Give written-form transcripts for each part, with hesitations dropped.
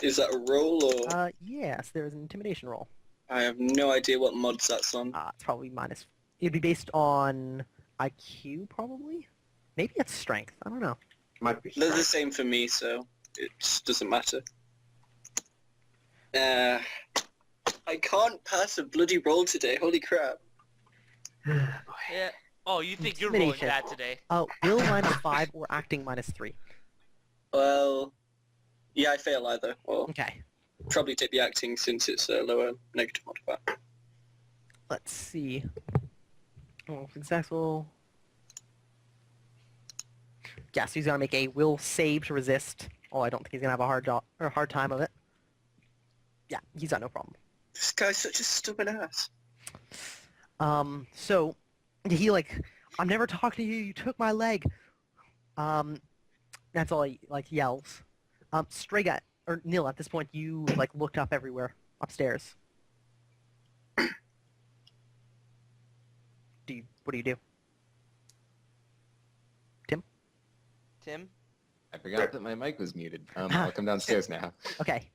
Is that a roll or? Yes, there is an intimidation roll. I have no idea what mods that's on. It's probably minus... It'd be based on IQ, probably? Maybe it's strength. I don't know. Might be They're the strength. same for me, so it just doesn't matter. I can't pass a bloody roll today. Holy crap. Yeah. Oh, you think you're rolling Intimidation. bad today? Will -5 or acting -3. Well, yeah, I fail either. Or Okay. probably take the acting since it's a lower negative modifier. Let's see. Oh, successful. Yeah, so he's gonna make a will save to resist. Oh, I don't think he's gonna have a hard time of it. Yeah, he's got no problem. This guy's such a stupid ass. So he I'm never talking to you. You took my leg. That's all he yells. Strega or Nil, at this point you looked up everywhere upstairs. What do you do? Tim? Tim? I forgot that my mic was muted. I'll come downstairs now. Okay.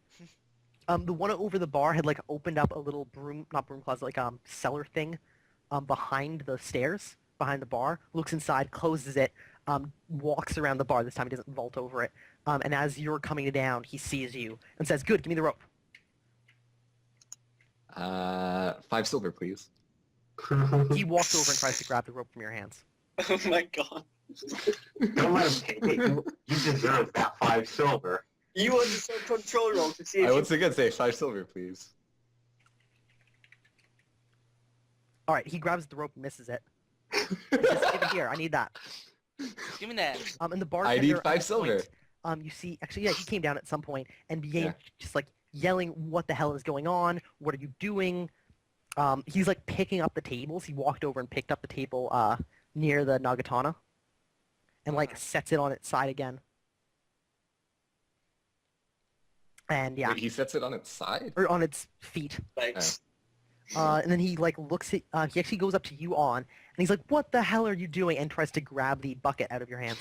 The one over the bar had opened up a little not broom closet, cellar thing, behind the stairs, behind the bar. Looks inside, closes it, walks around the bar. This time he doesn't vault over it. And as you're coming down, he sees you and says, "Good, give me the rope." 5 silver, please. He walks over and tries to grab the rope from your hands. Oh my god. Don't let him take it. You deserve that 5 silver. You want the control roll to see if I you... once again say 5 silver, please. All right, he grabs the rope and misses it. He says, "Give it here. I need that." Give me that. And the bartender... I need at 5 this silver. point, you see... Actually, yeah, he came down at some point and began Yeah. just, yelling, "What the hell is going on? What are you doing?" He's, picking up the tables. He walked over and picked up the table near the Nagatana and, sets it on its side again. And, yeah. Wait, he sets it on its side? Or on its feet. Thanks. And then he, looks at... he actually goes up to you on, and he's like, "What the hell are you doing?" and tries to grab the bucket out of your hands.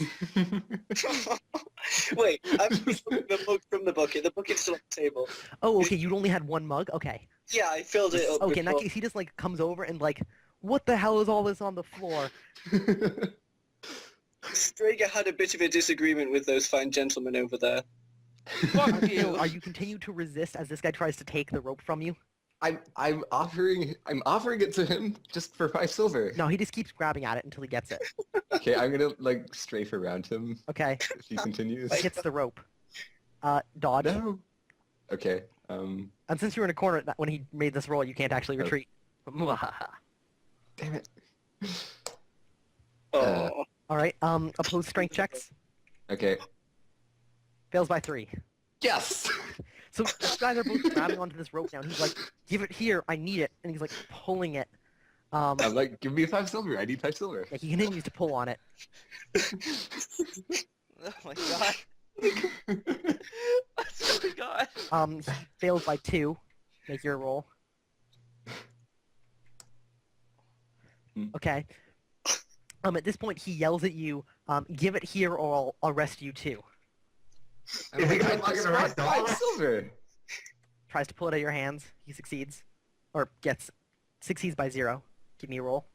Wait, I'm just looking at the mug from the bucket. The bucket's still on the table. Oh, okay, you'd only had one mug? Okay. Yeah, I filled it up Okay, in that before. case, he just, comes over and, "What the hell is all this on the floor?" Strager had a bit of a disagreement with those fine gentlemen over there. Fuck So, you. are you continue to resist as this guy tries to take the rope from you? I'm offering it to him just for 5 silver. No, he just keeps grabbing at it until he gets it. Okay, I'm gonna strafe around him Okay, if he continues. hits the rope. Dodge. No. Okay. And since you were in a corner when he made this roll, you can't actually retreat. Damn it. Oh. Alright, opposed strength checks. Okay. Fails by 3. Yes. So you guys are both grabbing onto this rope now, and he's like, "Give it here, I need it," and he's pulling it. I'm like, give me 5 silver. I need 5 silver. He continues to pull on it. Oh my god. Oh my god. He fails by 2. Make your roll. Okay. At this point, he yells at you, "Give it here or I'll arrest you too." I'm like, I Fucking just arrest want all 5 of us. silver. Tries to pull it out of your hands. He succeeds. Or succeeds by 0. Give me a roll.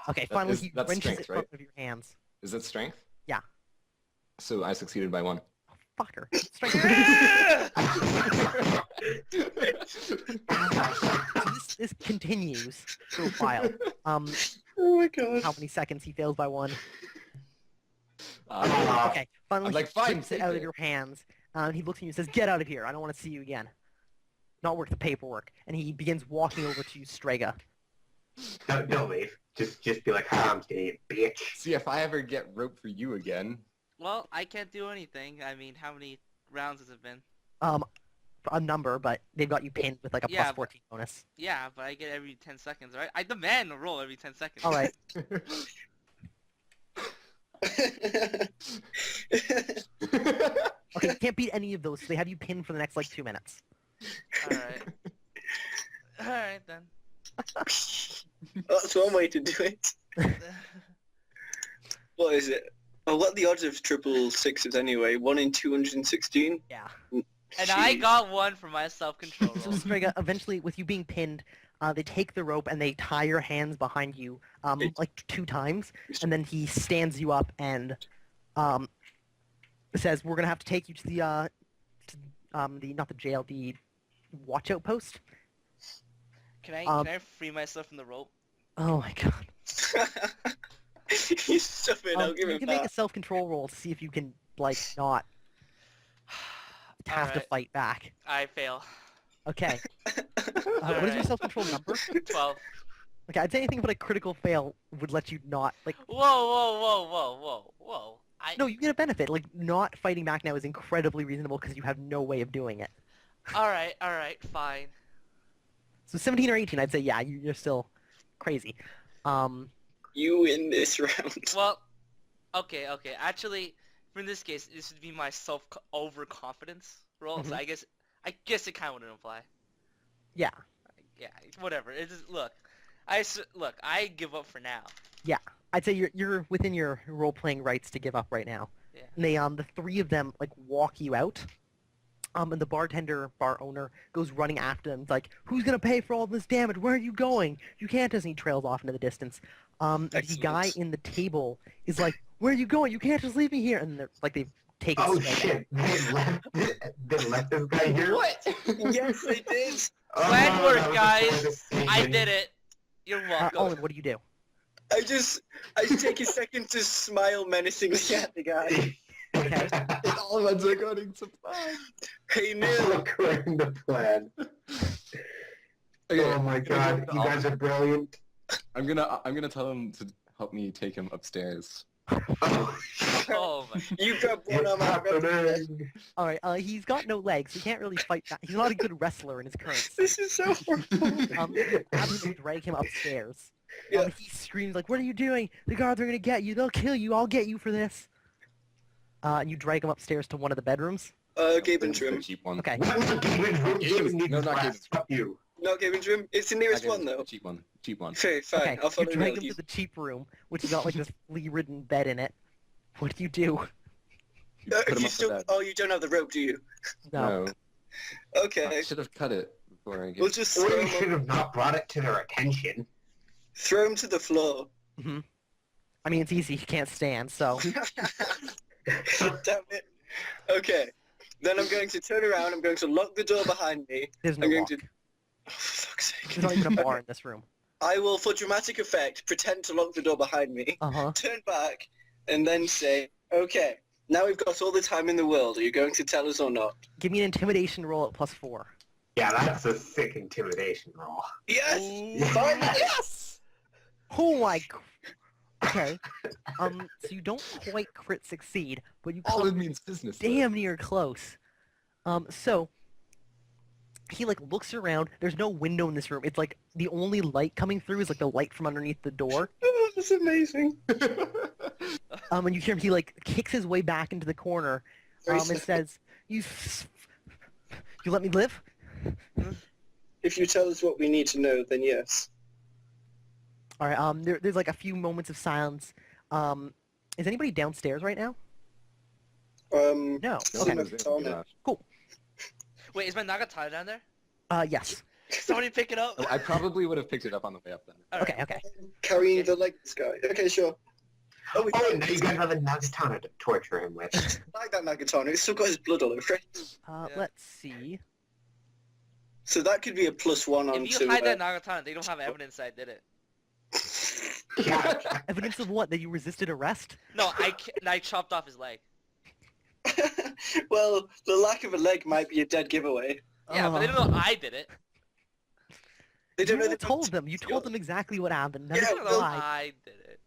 Okay, finally he that's wrenches strength, it from right? of your hands. Is that strength? Yeah. So I succeeded by 1. Fucker. Strength. So this continues for a while. Oh my god. How many seconds he fails by 1? Uh, Okay, finally I'm like, he "Fine, rips it take out it." of your hands. He looks at you and says, "Get out of here. I don't want to see you again. Not worth the paperwork." And he begins walking over to Strega. Don't leave. Just be like, "I'm getting bitch." See, if I ever get rope for you again, Well, I can't do anything. I mean, how many rounds has it been? A number, but they've got you pinned with a Yeah, plus 14 bonus. Yeah, but I get every 10 seconds, right? I demand a roll every 10 seconds. Alright. Okay, you can't beat any of those, so they have you pinned for the next 2 minutes. Alright. Alright then. That's one way to do it. What is it? Oh, what are the odds of triple sixes anyway? 1 in 216? Yeah. And I Jeez. got one for my self-control So roll. Strega, eventually, with you being pinned, they take the rope and they tie your hands behind you, like 2 times, and then he stands you up and says, "We're gonna have to take you to the not the jail, the watch out post." Can I free myself from the rope? Oh my god. He's stupid, I'll give You him can make a that. self-control roll to see if you can like not have to Alright. fight back. I fail. Okay. What is your Alright. self-control number? 12. Okay, I'd say anything but a critical fail would let you not like. Whoa. No, you get a benefit. Like not fighting back now is incredibly reasonable because you have no way of doing it. Alright, fine. So 17 or 18, I'd say yeah, you're still crazy. You win this round. Well, okay. Actually, in this case, this would be my overconfidence roll. So I guess it kind of wouldn't apply. Yeah. Yeah, whatever. It's just, look, I give up for now. I'd say you're within your role-playing rights to give up right now. Yeah. And they the 3 of them like walk you out. And the bar owner goes running after them. It's like, who's gonna pay for all this damage? Where are you going? You can't, as he trails off into the distance. The Excellent. guy in the table is like, where are you going? You can't just leave me here. And they're like, they've taken. Oh Strega. shit! They left this guy here. What? Yes, they did. Plan work, that was guys. the same I thing. did it. You're welcome. Owen, what do you do? I just take a second to smile menacingly at the guy. Okay. It's all about according to plan. Hey, Neil. According to plan. Okay, Oh my god, you guys are brilliant. I'm gonna tell him to help me take him upstairs. Oh, Oh my. You grab one it's arm out. happening. All right. He's got no legs. He can't really fight back. He's not a good wrestler in his current state. This is so horrible. Grab him and drag him upstairs. Yeah. He screams like, "What are you doing? The guards are gonna get you. They'll kill you. I'll get you for this." And you drag him upstairs to one of the bedrooms. Gabe and The Trim. cheap one. Okay. What's Gaben's room? Gaben needs No, his not glass. Gaben's. Fuck you. Not Gabe and Trim. It's the nearest Okay, one, though. the cheap one. Cheap one. Okay, fine. Okay. I'll You follow drag him Neil. to the cheap room, which has got like this flea-ridden bed in it. What do you do? Put him You up still... the bed. Oh, you don't have the rope, do you? No. Okay. I should have cut it before I get. We'll just Or throw you should him, have not brought it to their attention. throw him to the floor. I mean, it's easy. He can't stand, so. Damn it. Okay. Then I'm going to turn around. I'm going to lock the door behind me. There's no I'm going lock. to... Oh, for fuck's sake. There's not even a bar in this room. I will, for dramatic effect, pretend to lock the door behind me, Uh-huh. turn back, and then say, okay, now we've got all the time in the world. Are you going to tell us or not? Give me an intimidation roll at +4. Yeah, that's a sick intimidation roll. Yes! Finally! Yes! Oh my... Okay. So you don't quite crit succeed, but you All come it means business. though. damn near close. So he like looks around. There's no window in this room. It's like the only light coming through is like the light from underneath the door. Oh, that's amazing. And you hear him. He like kicks his way back into the corner, Very and sad. says, "You let me live." If you tell us what we need to know, then yes. All right. There's like a few moments of silence. Is anybody downstairs right now? No. No, Okay. it was Tell me. Wait, is my Nagatana down there? Yes. Somebody pick it up. Oh, I probably would have picked it up on the way up then. Alright. Okay. Okay. Carrying the legless guy. Okay, sure. Oh, we Oh, now you got another Nagatana to torture him with. like that Nagatana. It's still got his blood all over it. Yeah. Let's see. So that could be a +1 on If you hide that Nagatana, they don't have evidence I did it. Yeah. Evidence of what? That you resisted arrest? No, I chopped off his leg. Well, the lack of a leg might be a dead giveaway. Yeah, but they don't know I did it. They don't know You that told them. You told them exactly what happened. None Yeah, of They them don't know lied. I did it.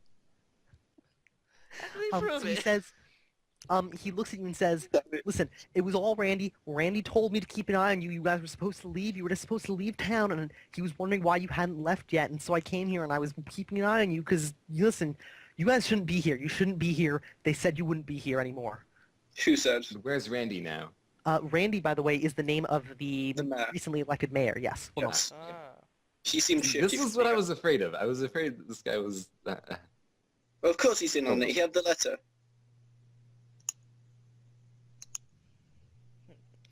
How do they prove So he it? says, he looks at you and says, Damn it. "Listen, it was all Randy. Randy told me to keep an eye on you. You guys were supposed to leave. You were just supposed to leave town, and he was wondering why you hadn't left yet. And so I came here, and I was keeping an eye on you because, listen, you guys shouldn't be here. You shouldn't be here. They said you wouldn't be here anymore." Who said? Where's Randy now? Randy, by the way, is the name of the The mayor. recently elected mayor. Yes. Hold on. Yes. Ah. He seemed shifty. This is what I was afraid of. I was afraid this guy was. Well, of course he's in on it. He had the letter.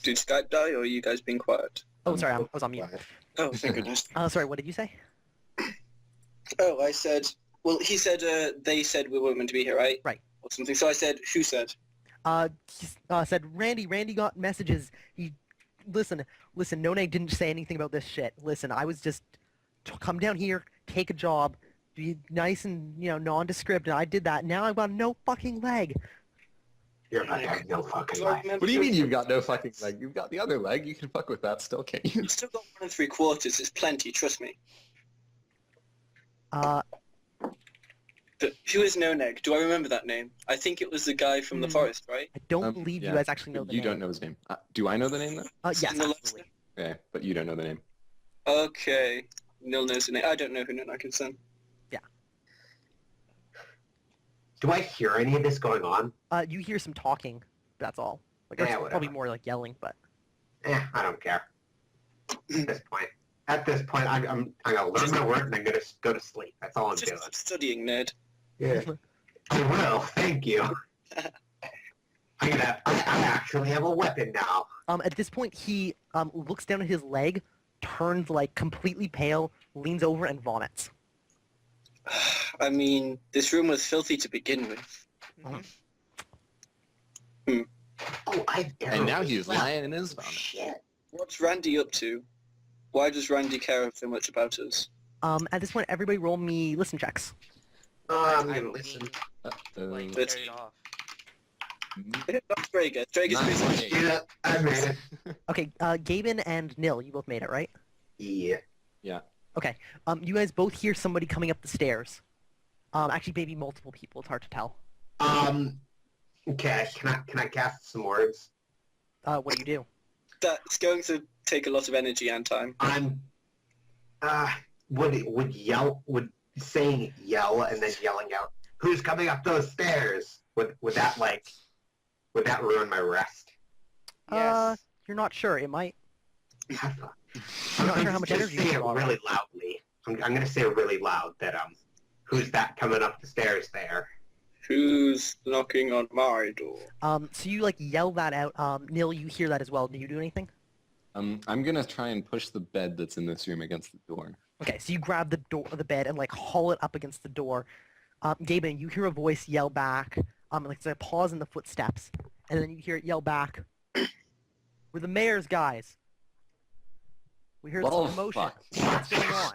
Did Skype die, or are you guys being quiet? Oh, sorry, I was on mute. Oh, thank goodness. Sorry, what did you say? Oh, I said... Well, he said they said we weren't meant to be here, right? Right. Or something. So I said, who said? He said, Randy got messages. Listen, No Neg didn't say anything about this shit. Listen, I was just, come down here, take a job, be nice and, nondescript, and I did that. Now I've got no fucking leg. You're about to have no fucking Do I life. remember What do you mean your- you've got no fucking leg? You've got the other leg. You can fuck with that still, can't you? You still got 1 3/4. It's plenty, trust me. But who is No Neg? Do I remember that name? I think it was the guy from the forest, right? I don't believe you yeah, guys actually know the You name. don't know his name. Do I know the name, though? Yes, No, absolutely. Okay, but you don't know the name. Okay. Nil knows the name. I don't know who No Neg is then. Do I hear any of this going on? You hear some talking, that's all. Like, Yeah, it's whatever. probably more like yelling, but... I don't care. At this point, I'm gonna learn my work and I'm gonna go to sleep. That's all I'm doing. Just studying, nerd. Yeah. I will. Thank you. I actually have a weapon now. At this point, he looks down at his leg, turns like completely pale, leans over and vomits. I mean, this room was filthy to begin with. Oh, And now he's lying in his vomit. Shit. What's Randy up to? Why does Randy care so much about us? At this point, everybody roll me listen checks. I'm I gonna mean, listen. like, Let's- carried off. That's Drager. Drager's busy. Yeah, I made it. Okay, Gaben and Nil, you both made it, right? Yeah. Okay. You guys both hear somebody coming up the stairs. Actually, maybe multiple people. It's hard to tell. Okay. Can I cast some words? What do you do? That's going to take a lot of energy and time. I'm. Would saying yell and then yelling out, "Who's coming up those stairs?" Would that ruin my rest? Yes. You're not sure. It might. I'm not sure how much energy Say you it draw. really loudly. I'm gonna say it really loud that who's that coming up the stairs there? Who's knocking on my door? So you like yell that out. Nil, you hear that as well. Do you do anything? I'm gonna try and push the bed that's in this room against the door. Okay, so you grab the bed and like haul it up against the door. Gaben, you hear a voice yell back. Like it's a pause in the footsteps, and then you hear it yell back. We're the mayor's guys. We heard some commotion. fuck. What's going on?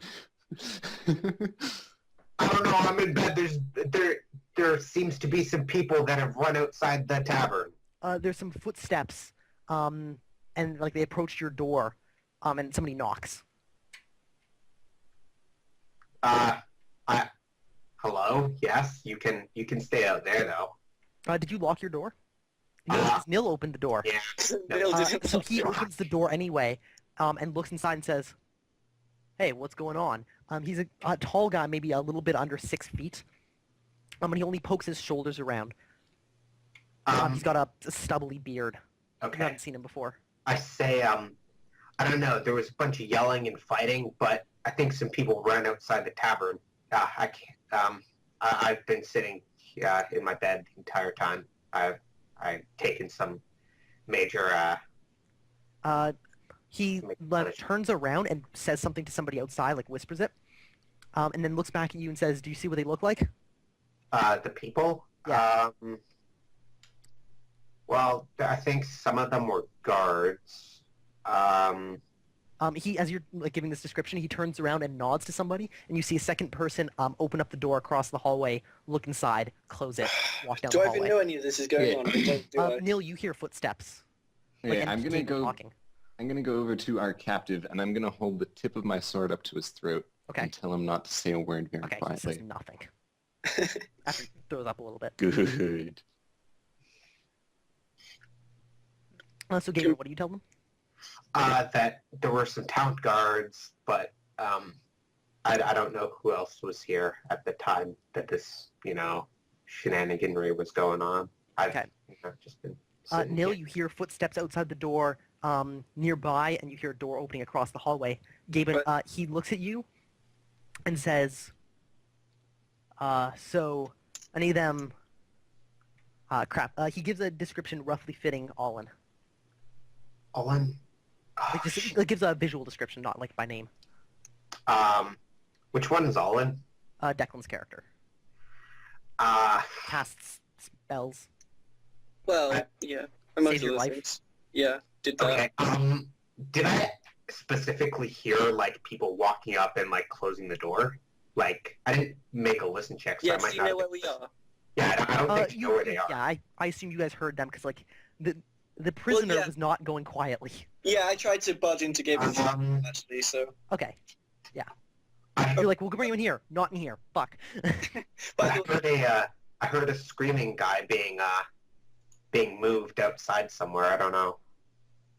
I don't know. I'm in bed. There seems to be some people that have run outside the tavern. There's some footsteps, and like they approach your door, and somebody knocks. Hello. Yes, you can stay out there though. Did you lock your door? Uh, Nil opened the door. Yeah. Neil didn't So lock he the door. opens the door anyway, and looks inside and says, "Hey, what's going on?" He's a tall guy, maybe a little bit under 6 feet. And he only pokes his shoulders around. He's got a stubbly beard. You Okay. haven't seen him before. I say, I don't know. There was a bunch of yelling and fighting, but I think some people ran outside the tavern. I can't. I've been sitting in my bed the entire time. I've taken some major. He Make like, punishment. turns around and says something to somebody outside, like whispers it, and then looks back at you and says, "Do you see what they look like?" The people. Yeah. Well, I think some of them were guards. He, as you're like giving this description, he turns around and nods to somebody, and you see a second person open up the door across the hallway, look inside, close it, walk down Do the I even hallway. know any of this is going Yeah. on? I don't, do I? Nil, you hear footsteps. Like, Yeah, and I'm gonna people go. talking. I'm gonna go over to our captive, and I'm gonna hold the tip of my sword up to his throat Okay. and tell him not to say a word very Okay, he says quietly. nothing. After he throws up a little bit. Good. So, Gabriel, what do you tell them? That there were some town guards, but I don't know who else was here at the time that this shenaniganry was going on. Okay. I've just been sitting Nil, here. you hear footsteps outside the door nearby, and you hear a door opening across the hallway. Gaben, he looks at you and says, so any of them... crap. He gives a description roughly fitting Olin. Olin. Oh, Like, just, shit. it gives a visual description, not like by name. Which one is Olin? Declan's character. Casts spells. Well, yeah. Amongst Save your other life. things. Yeah, did that. Okay. Did I specifically hear like people walking up and like closing the door? Like, I didn't make a listen check, so I Yes, might you not. know where we are. Yeah, I don't think you know where they are. Yeah, I assume you guys heard them because like the prisoner yeah. was not going quietly. Yeah, I tried to budge into Gabriel's Um, actually, so. Okay, I you're like, we'll bring him in here, not in here. Fuck. By I the way, heard I heard a screaming guy being moved outside somewhere. I don't know.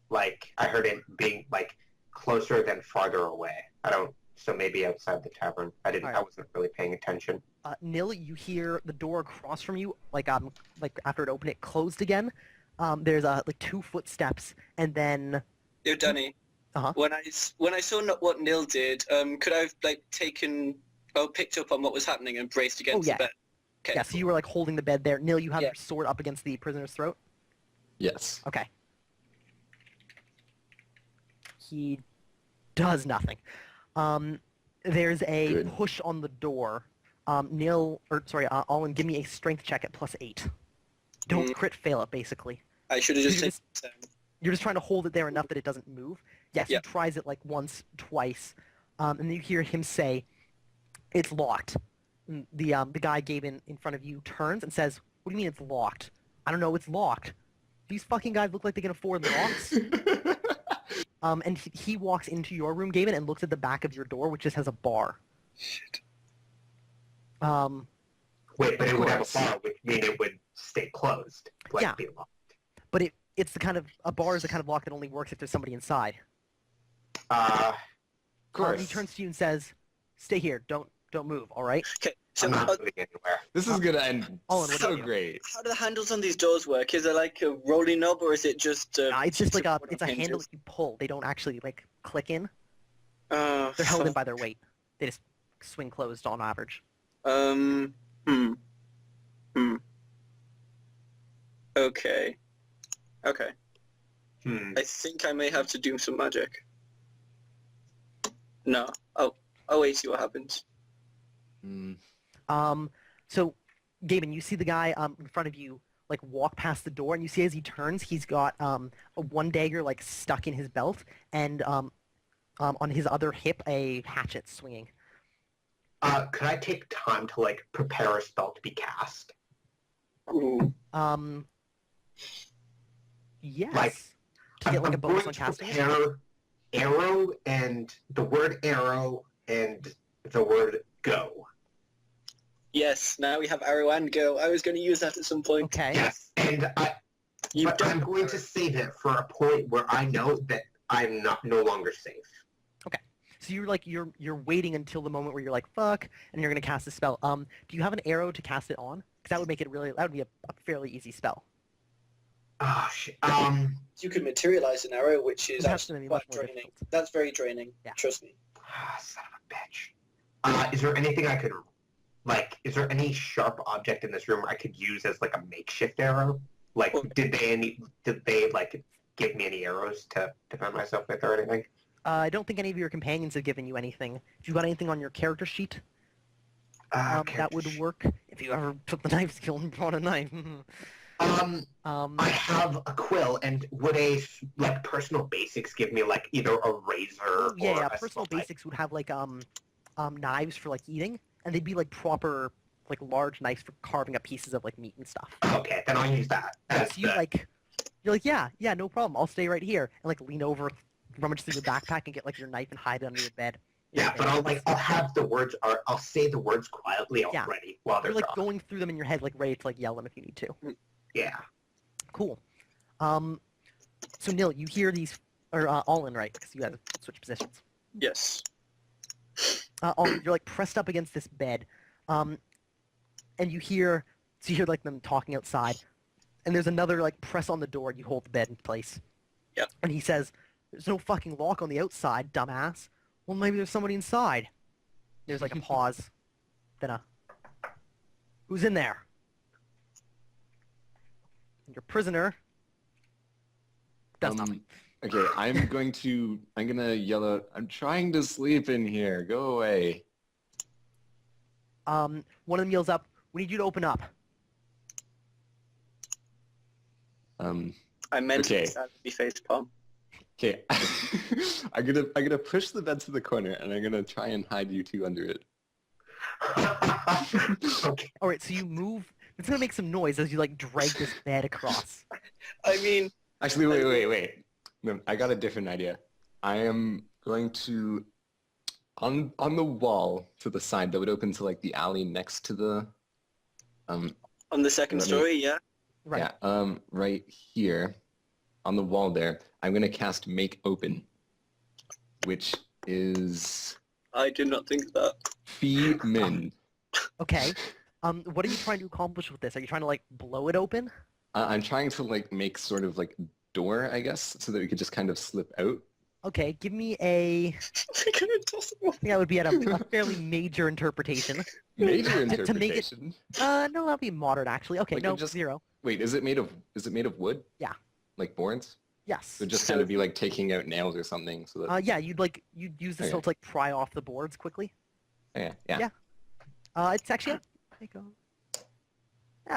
Like I heard it being like closer than farther away. I don't. So maybe outside the tavern. I didn't. Alright. I wasn't really paying attention. Nil, you hear the door across from you, like after it opened, it closed again. There's like 2 footsteps, and then yo, Danny. Uh-huh. When I saw what Nil did, could I have like picked up on what was happening and braced against yeah. the bed? Okay. yeah, so you were like holding the bed there. Nil, you have Yeah. your sword up against the prisoner's throat. Yes. Okay. He does nothing. There's a Good. push on the door. Olin, give me a strength check at +8. Don't crit fail it, basically. I should have just You taken. You're just trying to hold it there enough that it doesn't move. Yes, Yeah. he tries it like once, twice, and then you hear him say, "It's locked." And the guy gave in front of you turns and says, "What do you mean it's locked? I don't know, it's locked. These fucking guys look like they can afford locks." And he walks into your room, Gavin, and looks at the back of your door, which just has a bar. Shit. Wait, but Of it would have a course. bar, which mean it would stay closed. Like, Yeah. be locked. But it's the kind of a bar is the kind of lock that only works if there's somebody inside. Uh, Of course. He turns to you and says, "Stay here. Don't move. All right." Okay. So I'm not moving anywhere. This is gonna end Olin, what do so you do? great. how do the handles on these doors work? Is there like a rolling knob, or is it just? It's just like a support it's a on handle hinges? that you pull. They don't actually like click in. Oh, They're held in fuck. by their weight. They just swing closed on average. Hmm. Okay. Okay. I think I may have to do some magic. No. I'll wait, see what happens. Hmm. So, Gavin, you see the guy in front of you like walk past the door, and you see as he turns, he's got a one dagger like stuck in his belt, and on his other hip a hatchet swinging. Could I take time to like prepare a spell to be cast? Ooh. Yes. Like, to get like a I'm bonus going on to casting it. prepare arrow and the word arrow and the word go. Yes, now we have arrow and go. I was going to use that at some point. Okay. Yes, and You but I'm don't. going to save it for a point where I know that I'm no longer safe. So you're like you're waiting until the moment where you're like fuck, and you're gonna cast a spell. Do you have an arrow to cast it on? Because that would make it that would be a fairly easy spell. Oh shit. You could materialize an arrow, which is It has actually to be quite much more draining. difficult. That's very draining. Yeah. Trust me. Son of a bitch. Is there anything I could like? Is there any sharp object in this room I could use as like a makeshift arrow? Like, Well- did they like give me any arrows to defend myself with or anything? I don't think any of your companions have given you anything. If you got anything on your character sheet, that would work. If you ever took the knife skill and brought a knife. I have a quill, and would like personal basics give me like either a razor yeah, or a personal small knife? basics would have like knives for like eating, and they'd be like proper like large knives for carving up pieces of like meat and stuff. Okay, then I'll use that. as So you're like, yeah, no problem. I'll stay right here, and like lean over, rummage through your backpack, and get like your knife and hide it under your bed. yeah, but I'll have the words, or I'll say the words quietly Yeah. already while they're You're like gone. going through them in your head, like ready to like yell them if you need to. Yeah. Cool. So Nil, you hear these, or Olin, right? Because you had to switch positions. Yes. Olin, you're like pressed up against this bed, and you hear like them talking outside, and there's another like press on the door. You hold the bed in place. Yep. And he says, "There's no fucking lock on the outside, dumbass." Well, maybe there's somebody inside. There's like a pause, then a, "Who's in there?" And your prisoner does nothing. Okay, I'm gonna yell out, I'm trying to sleep in here. Go away. One of them yells up, "We need you to open up." I meant Okay. to be facepalm. Okay. I'm gonna push the bed to the corner and I'm gonna try and hide you two under it. Okay. All right, so you move. It's gonna make some noise as you like drag this bed across. I mean, Actually, wait. No, I got a different idea. I am going to on the wall to the side that would open to like the alley next to the on the second Let me- story, yeah. Right. yeah, right here on the wall there. I'm gonna cast Make Open, which is I did not think of that. Fee Min. Okay. What are you trying to accomplish with this? Are you trying to like blow it open? I'm trying to like make sort of like door, I guess, so that we could just kind of slip out. Okay, give me a. We're gonna toss it off. I think that would be at a fairly major interpretation. Major To make it- interpretation. No, that'll be moderate actually. Okay, Like, no, it just- 0. Wait, is it made of wood? Yeah. Like boards? Yes. So just kind of be like taking out nails or something so that Yeah, you'd use this Okay. to like pry off the boards quickly. yeah. yeah. It's actually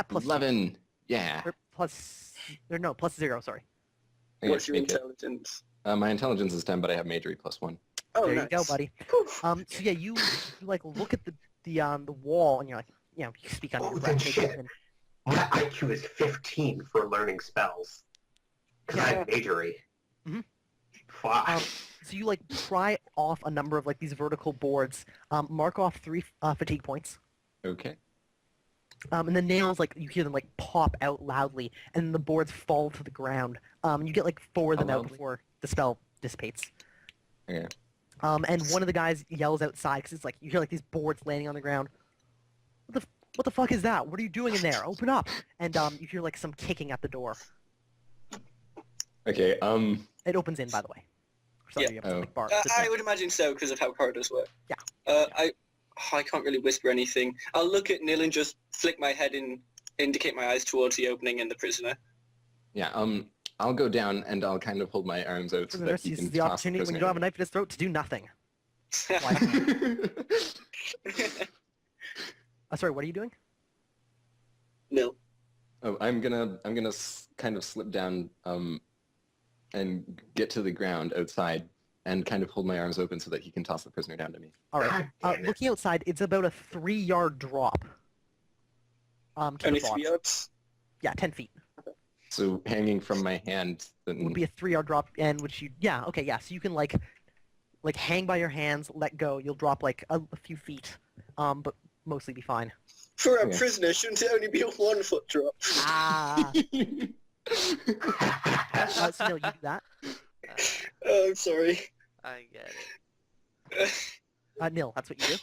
plus 11. Yeah. or plus no plus 0. Sorry. Okay, What's your make it. intelligence? My intelligence is 10, but I have majory +1. Oh, There nice. you go, buddy. Whew. So yeah, you like look at the wall and you're like, you speak on Oh, your then breath. shit. My IQ is 15 for learning spells. Because I have majory. Mhm. Fuck. So you like pry off a number of like these vertical boards, mark off 3 fatigue points, Okay. and the nails like you hear them like pop out loudly, and the boards fall to the ground. You get like 4 of them How out loudly? before the spell dissipates. Okay. And one of the guys yells outside because it's like you hear like these boards landing on the ground. What the fuck is that? What are you doing in there? Open up! And you hear like some kicking at the door. Okay. It opens in, by the way. Sorry, Yeah. you have to, like, bar- I would imagine so because of how corridors work. Yeah. I can't really whisper anything. I'll look at Neil and just flick my head and indicate my eyes towards the opening and the prisoner. Yeah. I'll go down and I'll kind of hold my arms out so Prisoner that he seizes can the toss opportunity when prisoner you don't have a knife in his throat to do nothing. Sorry, what are you doing? Neil. Oh, I'm gonna kind of slip down and get to the ground outside and kind of hold my arms open so that he can toss the prisoner down to me. All right. God damn it. Looking outside, it's about a 3-yard drop. To Only the bottom. 3 yards? Yeah, 10 feet So hanging from my hand, then would be a 3-yard drop, and which you so you can like hang by your hands, let go. You'll drop like a few feet, but mostly be fine. For a Okay. prisoner, shouldn't it only be a 1-foot drop? Ah. So no, you do that. Oh, I'm sorry. I get it. Nil, that's what you do.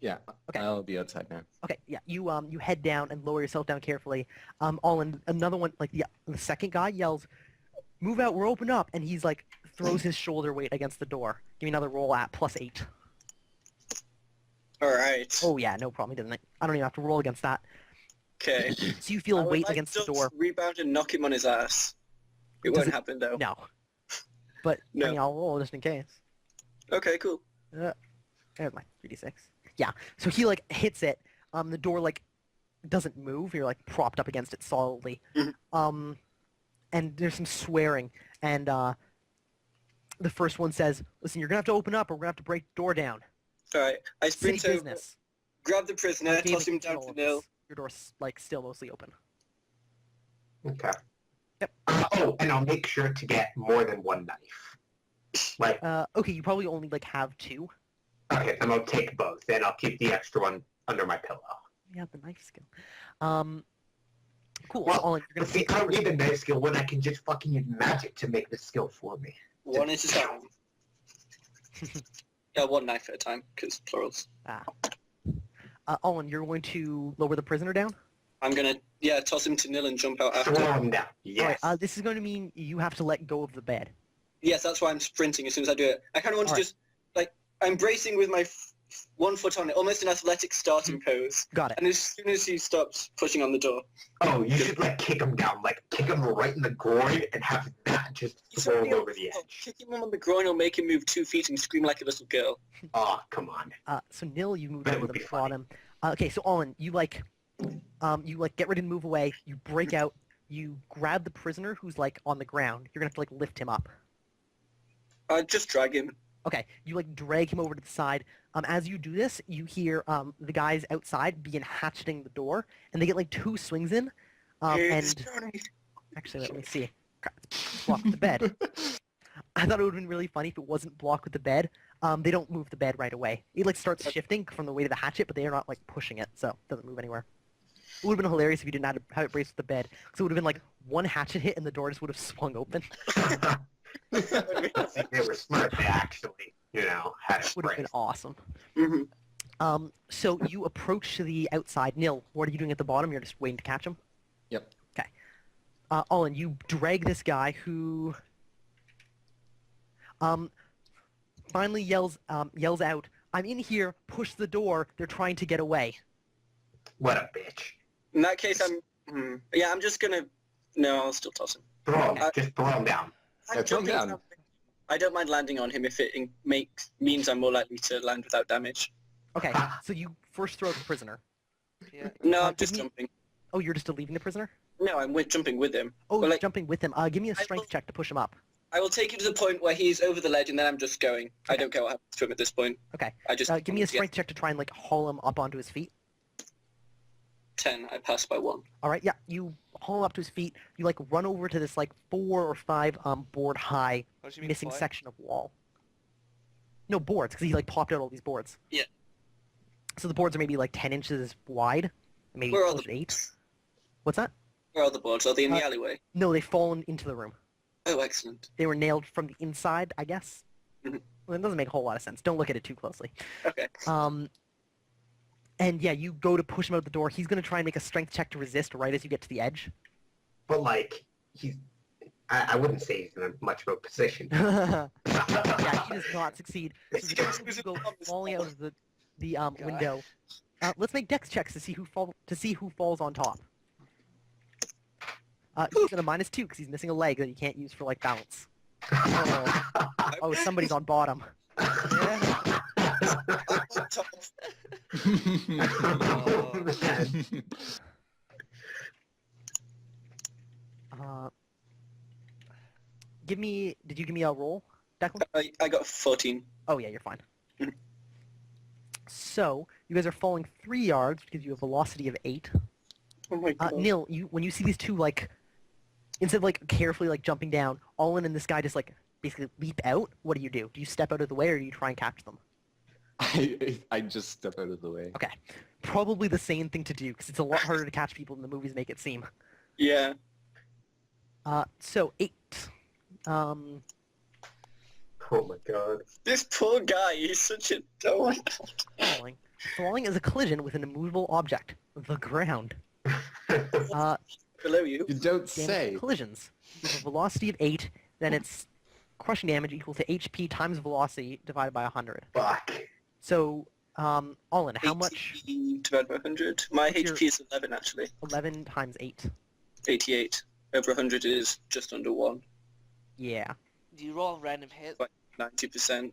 yeah. Okay. I'll be outside now. Okay, yeah, you head down and lower yourself down carefully. All in another one, like the second guy yells, "Move out, we're open up!" And he's like throws his shoulder weight against the door. Give me another roll at +8. Alright. Oh yeah, no problem. He doesn't. I don't even have to roll against that. Okay. So you feel I a would weight like against to the door. rebound and knock him on his ass. It Does won't it- happen though. No, but No. I mean, I'll roll just in case. Okay, cool. There's my 3d6. Yeah. So he like hits it. The door like doesn't move. You're like propped up against it solidly. Mhm. And there's some swearing. And the first one says, "Listen, you're gonna have to open up, or we're gonna have to break the door down. Alright. I City sprint over, business." grab the prisoner, I gave toss it him down control to of Neil. this. Your door's like still mostly open. Okay. Yep. And I'll make sure to get more than one knife. Like, Okay, you probably only like have 2. okay, then I'll take both, and I'll keep the extra one under my pillow. You have the knife skill. Cool. Well, so Olin, you're But gonna see, I don't need the knife skill when I can just fucking use magic to make the skill for me. One at a time. Yeah, one knife at a time, because plurals. Olin, you're going to lower the prisoner down. I'm gonna, toss him to Neil and jump out after. Throw him down. Yes. All right. This is going to mean you have to let go of the bed. Yes, that's why I'm sprinting as soon as I do it. I kind of want to Alright. just, like, I'm bracing with my 1 foot on it, almost an athletic starting pose. Got it. And as soon as he stops pushing on the door, Oh, you should like kick him down, like kick him right in the groin and have that just roll over the edge. kicking him on the groin will make him move 2 feet and scream like a little girl. Oh, come on. So Nil, you moved That over would the be funny. bottom. Okay, so Olin, you like get ready to move away. You break out. You grab the prisoner who's like on the ground. You're gonna have to like lift him up. Just drag him. Okay, you like drag him over to the side. As you do this, you hear the guys outside begin hatcheting the door, and they get like 2 swings in. It's And Johnny. actually, let me see. Crap, it's blocked with the bed. I thought it would have been really funny if it wasn't blocked with the bed. They don't move the bed right away. It like starts shifting from the weight of the hatchet, but they are not like pushing it, so it doesn't move anywhere. It would have been hilarious if you didn't have it braced with the bed, because it would have been like 1 hatchet hit and the door just would have swung open. I think they were smart. They actually, had it Would have been braced. awesome. Mm-hmm. So you approach to the outside. Nil, what are you doing at the bottom? You're just waiting to catch him? Yep. Okay. Olin, you drag this guy who finally yells out, "I'm in here, push the door, they're trying to get away." What a bitch. In that case, I'm just gonna... No, I'll still toss him. Throw him. Just throw him down. Yeah, throw him jumping down. I don't mind landing on him if it means I'm more likely to land without damage. Okay, so you first throw the prisoner. Yeah. No, Uh, I'm just give me- jumping. Oh, you're just leaving the prisoner? No, I'm jumping with him. Oh, But, you're like, jumping with him. Give me a I strength will- check to push him up. I will take him to the point where he's over the ledge, and then I'm just going. I don't care what happens to him at this point. Okay. I just Give me a strength check to try and like haul him up onto his feet. 10. I passed by 1. All right, yeah, you haul him up to his feet. You like run over to this like 4 or 5 board high What do you mean missing fly? section of wall. No boards, because he like popped out all these boards. Yeah. So the boards are maybe like 10 inches wide, maybe Where are closer the to 8. boards? What's that? Where are the boards? Are they in the Uh, alleyway? No, they've fallen into the room. Oh, excellent. They were nailed from the inside, I guess. Mhm. Well, it doesn't make a whole lot of sense. Don't look at it too closely. Okay. And yeah, you go to push him out the door. He's going to try and make a strength check to resist right as you get to the edge. But like, I wouldn't say he's in much of a position. Yeah, he does not succeed. So the two of you go falling out of the window. Let's make dex checks to see who falls on top. He's at a -2 because he's missing a leg that he can't use for like balance. Oh, somebody's on bottom. I'm on top. Oh, man. Did you give me a roll, Declan? I got 14. Oh yeah, you're fine. Mhm. So you guys are falling 3 yards, which gives you a velocity of 8. Oh my god. Nil, when you see these two like, instead of like carefully like jumping down, Olin and this guy just like basically leap out. What do? Do you step out of the way or do you try and catch them? I just step out of the way. Okay, probably the same thing to do because it's a lot harder to catch people than the movies make it seem. Yeah. So 8. Oh my god. This poor guy, he's such a... Oh my god. Falling. Falling is a collision with an immovable object, the ground. Below you. You don't Damage say. collisions. With a velocity of 8, then it's crushing damage equal to HP times velocity divided by 100. Fuck. So, Olin, how much? 80 divided by 100. My What's your- HP is 11, actually. 11 times 8. 88. Over 100 is just under 1. Yeah. Do you roll a random hit? 90%.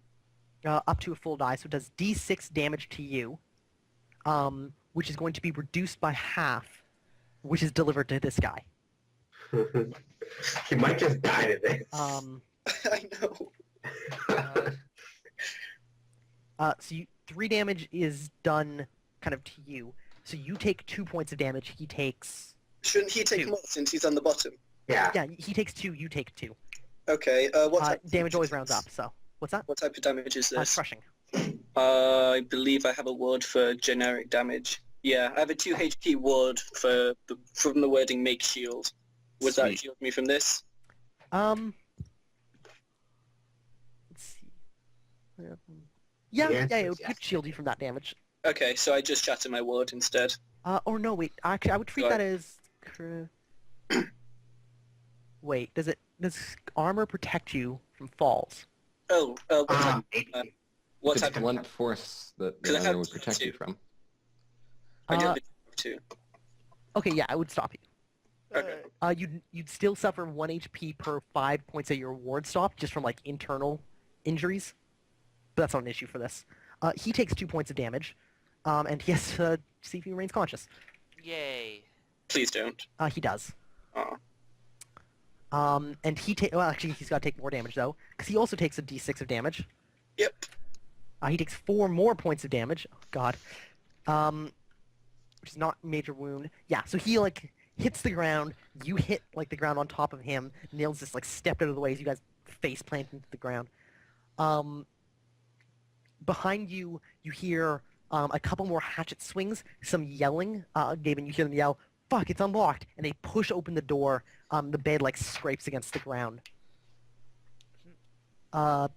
Up to a full die, so it does D6 damage to you, which is going to be reduced by half, which is delivered to this guy. He might just die to this. I know. So 3 damage is done kind of to you. So you take 2 points of damage. He takes... Shouldn't he take 2. more since he's on the bottom? Yeah. Yeah, he takes 2, you take 2. Okay, what type of Damage always is rounds this? up, so... What's that? What type of damage is this? Crushing. I believe I have a word for generic damage. Yeah, I have a 2 HP word from the wording make shield. Would that Sweet. shield me from this? Let's see. Yeah, The answer it is would yes. shield you from that damage. Okay, so I just shatter my word instead. Or no, wait. Actually, I would treat Go that as... Wait, does armor protect you from falls? Oh, Maybe. What It's type of... blunt force that the 'Cause I have armor would protect you two. from. I do Uh, have a 2. Okay, yeah, I would stop you. Okay. You'd still suffer 1 HP per 5 points of your ward stop, just from like internal injuries. But that's not an issue for this. He takes 2 points of damage, and he has to see if he remains conscious. Yay. Please don't. He does. Oh. And well, actually, he's got to take more damage though, because he also takes a D6 of damage. Yep. He takes 4 more points of damage. Oh, God. Which is not major wound. Yeah, so he like hits the ground. You hit like the ground on top of him. Nails just like stepped out of the way as you guys face plant into the ground. Behind you, you hear a couple more hatchet swings, some yelling. Gaben, you hear them yell, "Fuck, it's unlocked!" And they push open the door. The bed like scrapes against the ground.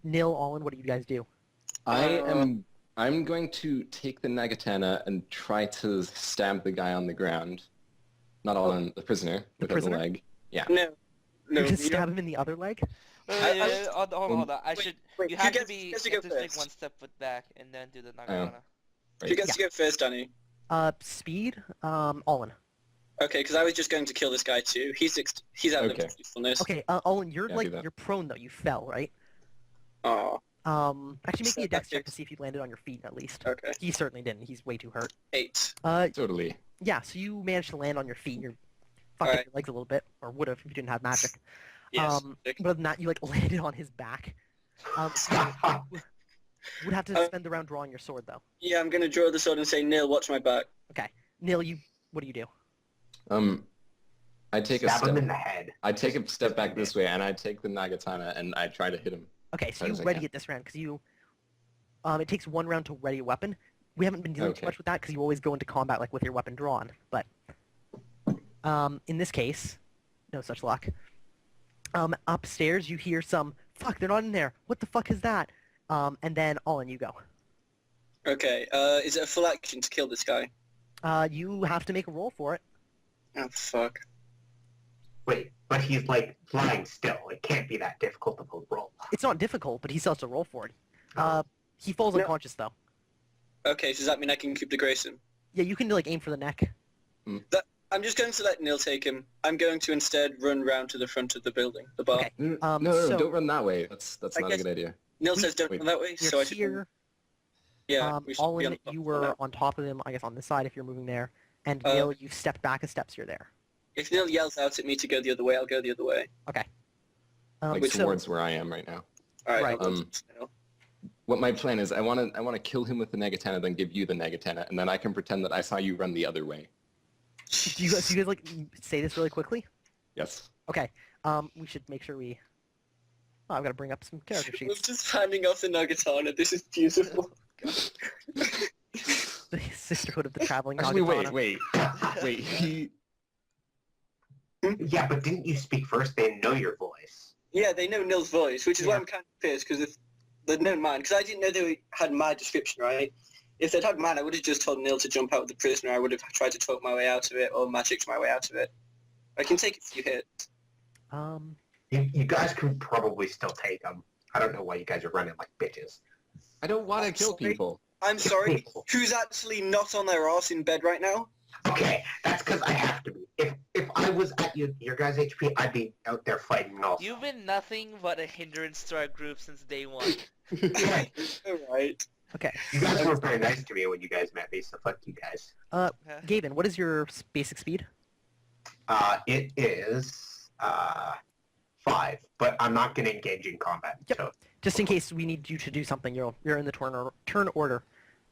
Nil, Allen, what do you guys do? I'm going to take the Nagatana and try to stab the guy on the ground. Not Allen, the prisoner, with the prisoner? leg. Yeah. No. No. You just you don't- stab him in the other leg? Hold on. Wait, You who have to gets- be. gets to You have go to take first? 1 step foot back and then do the Nagatana. Who gets to go first, Danny? Speed, Allen. Okay, because I was just going to kill this guy too. He's out of Okay. usefulness. Okay, Allen, you're Yeah, like, do that. you're prone though, you fell, right? Oh, Actually make me a dex check to Setbacks. see if you landed on your feet at least. okay. He certainly didn't, he's way too hurt. 8. Totally. Yeah, so you managed to land on your feet, you're fucking Alright. your legs a little bit, or would have if you didn't have magic. Yes. But other than that, you like landed on his back. So you would have to spend the round drawing your sword though. Yeah, I'm going to draw the sword and say, Neil, watch my back. Neil, what do you do? I take a Stab him step. in the head. I take a step back this way, and I take the Nagatana, and I try to hit him. Okay, so How you does that ready count? it this round, because you... it takes 1 round to ready a weapon. We haven't been dealing too Okay. much with that, because you always go into combat like with your weapon drawn. But in this case, no such luck. Upstairs, you hear some, "Fuck, they're not in there. What the fuck is that?" And then, Allen, you go. Okay, is it a full action to kill this guy? You have to make a roll for it. Oh, fuck. Wait, but he's like lying still. It can't be that difficult of a roll. It's not difficult, but he still has to roll for it. Oh. He falls No. unconscious, though. Okay, so does that mean I can coup de grace him? Yeah, you can, like, aim for the neck. I'm just going to let Neil take him. I'm going to instead run round to the front of the building, the bar. Okay. No, so- don't run that way. That's I not a guess- good idea. Neil We- says don't Wait. run that way, You're so I should... here. Yeah, we should be on Allen, the top you of were that. on top of him, I guess on this side if you're moving there. And Uh, Neil, you've stepped back a step, so you're there. If Neil yells out at me to go the other way, I'll go the other way. Like so, towards where I am right now. Alright, Right. I'll go to Neil. What my plan is, I want to kill him with the Nagatana, then give you the Nagatana, and then I can pretend that I saw you run the other way. do you guys like say this really quickly? Yes. Okay. We should make sure we... Oh, I've got to bring up some character We're sheets. just handing off the Nagatana. This is beautiful. The Sisterhood of the Traveling Actually, Nagatana. wait. He... Yeah, but didn't you speak first? They know your voice. Yeah, they know Neil's voice, which is why Yeah. I'm kind of pissed, because if they'd known mine, because I didn't know they had my description, right? If they'd had mine, I would have just told Neil to jump out with the prisoner. I would have tried to talk my way out of it, or magic my way out of it. I can take a few hits. You guys could probably still take them. I don't know why you guys are running like bitches. I don't want to I'm kill sorry. people. I'm sorry, who's actually not on their arse in bed right now? Okay, that's because I have to be. If I was at your guys' HP, I'd be out there fighting also. You've been nothing but a hindrance to our group since day 1. Alright. Okay. You guys were very nice to me when you guys met me, so fuck you guys. Gaben, what is your basic speed? It is 5, but I'm not going to engage in combat. Yep. So Just in case we need you to do something, you're in the turn order.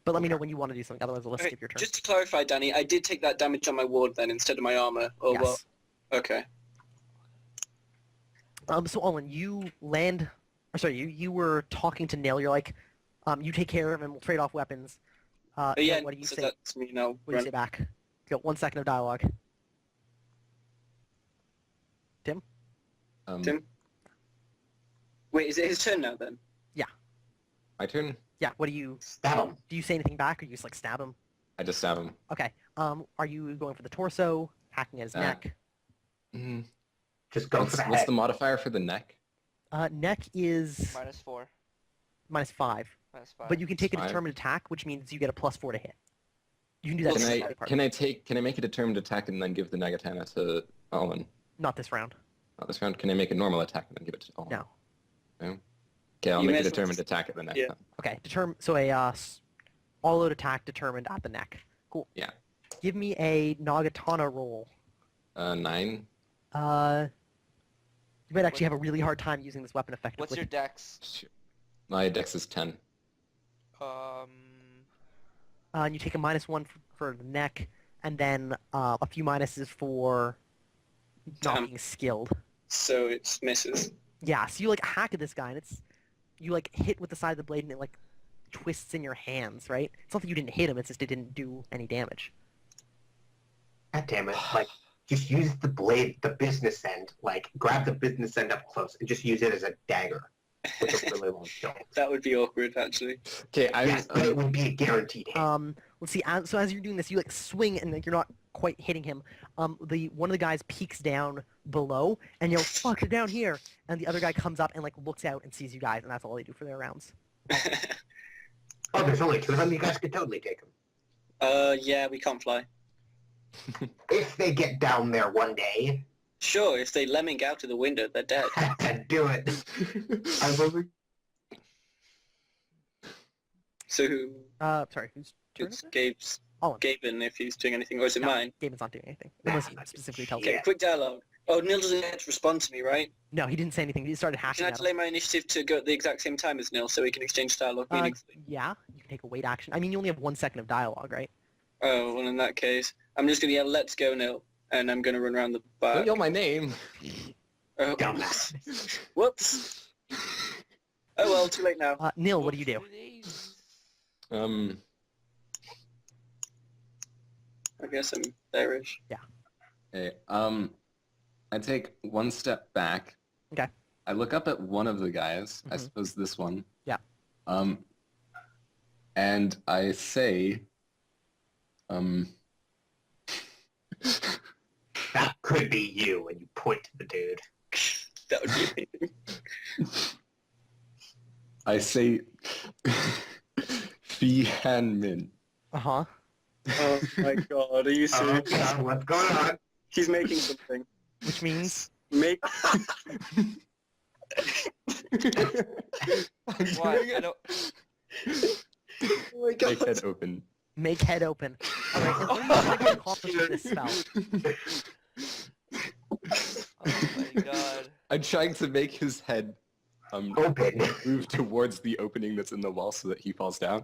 But let me know when you want to do something, otherwise we'll Okay, skip your turn. just to clarify, Danny, I did take that damage on my ward then instead of my armor, or Yes. what? Okay. So Olin, you land... Or sorry, you were talking to Nail. You're like, you take care of him, we'll trade off weapons. But yeah, what do you so say? that's me now. What do you say back? You got 1 second of dialogue. Tim? Tim? Wait, is it his turn now then? My turn? Yeah, what do you... stab him. Do you say anything back, or you just, like, stab him? I just stab him. Okay. Are you going for the torso, hacking at his neck? Mhm. Just go for What's, the what's head. the modifier for the neck? Neck is -4. -5. -5. But you can take a Fine. determined attack, which means you get a +4 to hit. You can do that. Can in Can the I party. can I make a determined attack and then give the Nagatana to Owen? Not this round. Not this round. Can I make a normal attack and then give it to Owen? No. No. Okay, I'll You make may a as well determined just- attack at the next yeah. time. Okay, so a all-out attack determined at the neck. Cool. Yeah. Give me a Nagatana roll. 9. You might actually have a really hard time using this weapon effectively. What's your dex? Shoot. My dex is 10. And you take a -1 for the neck, and then a few minuses for not Damn. being skilled. So it misses. Yeah, so you like hack at this guy, and you like hit with the side of the blade, and it like twists in your hands, right? It's not that you didn't hit him; it's just it didn't do any damage. God damn it! Like, just use the blade, the business end. Like, grab the business end up close and just use it as a dagger with a really long hilt. That would be awkward, actually. Okay, Yes, but it would be a guaranteed hit. Let's see. So as you're doing this, you like swing, and like you're not quite hitting him. One of the guys peeks down below and yells, "Fuck, you're down here!" And the other guy comes up and like looks out and sees you guys, and that's all they do for their rounds. Oh, there's only 2 of them. You guys could totally take them. Yeah, we can't fly. If they get down there one day, Sure, if they lemming out of the window, they're dead. do it. I believe. So who? Sorry, who's turn It's is it? Gabe's. Owen. Gaben, if he's doing anything, or is it No, mine? Gaben's not doing anything. Unless he specifically tells Okay, you. Yeah. quick dialogue. Oh, Neil doesn't get to respond to me, right? No, he didn't say anything. He just started hashing Can I at him. delay my initiative to go at the exact same time as Neil so we can exchange dialogue meaningfully? Yeah, you can take a wait action. I mean, you only have 1 second of dialogue, right? Oh, well, in that case, I'm just going to yell, "Let's go, Neil," and I'm going to run around the Don't back. yell my name. Oh, Dumbass. whoops. Oh, well, too late now. Neil, what do you do? I guess I'm there-ish. Okay, I take 1 step back. Okay. I look up at one of the guys. I Mhm. suppose this one. Yeah. And I say, That could be you, and you point to the dude. That would be amazing. I say, Fee Han Min. Uh-huh. Oh my god, are you Oh, serious? God, what's going on? He's making something. Which means... Make... I'm Why? doing I it. don't. Oh my Make god. head open. Make head open. Alright, and what are you trying to accomplish with this spell? Oh my god. I'm trying to make his head Open. move towards the opening that's in the wall so that he falls down.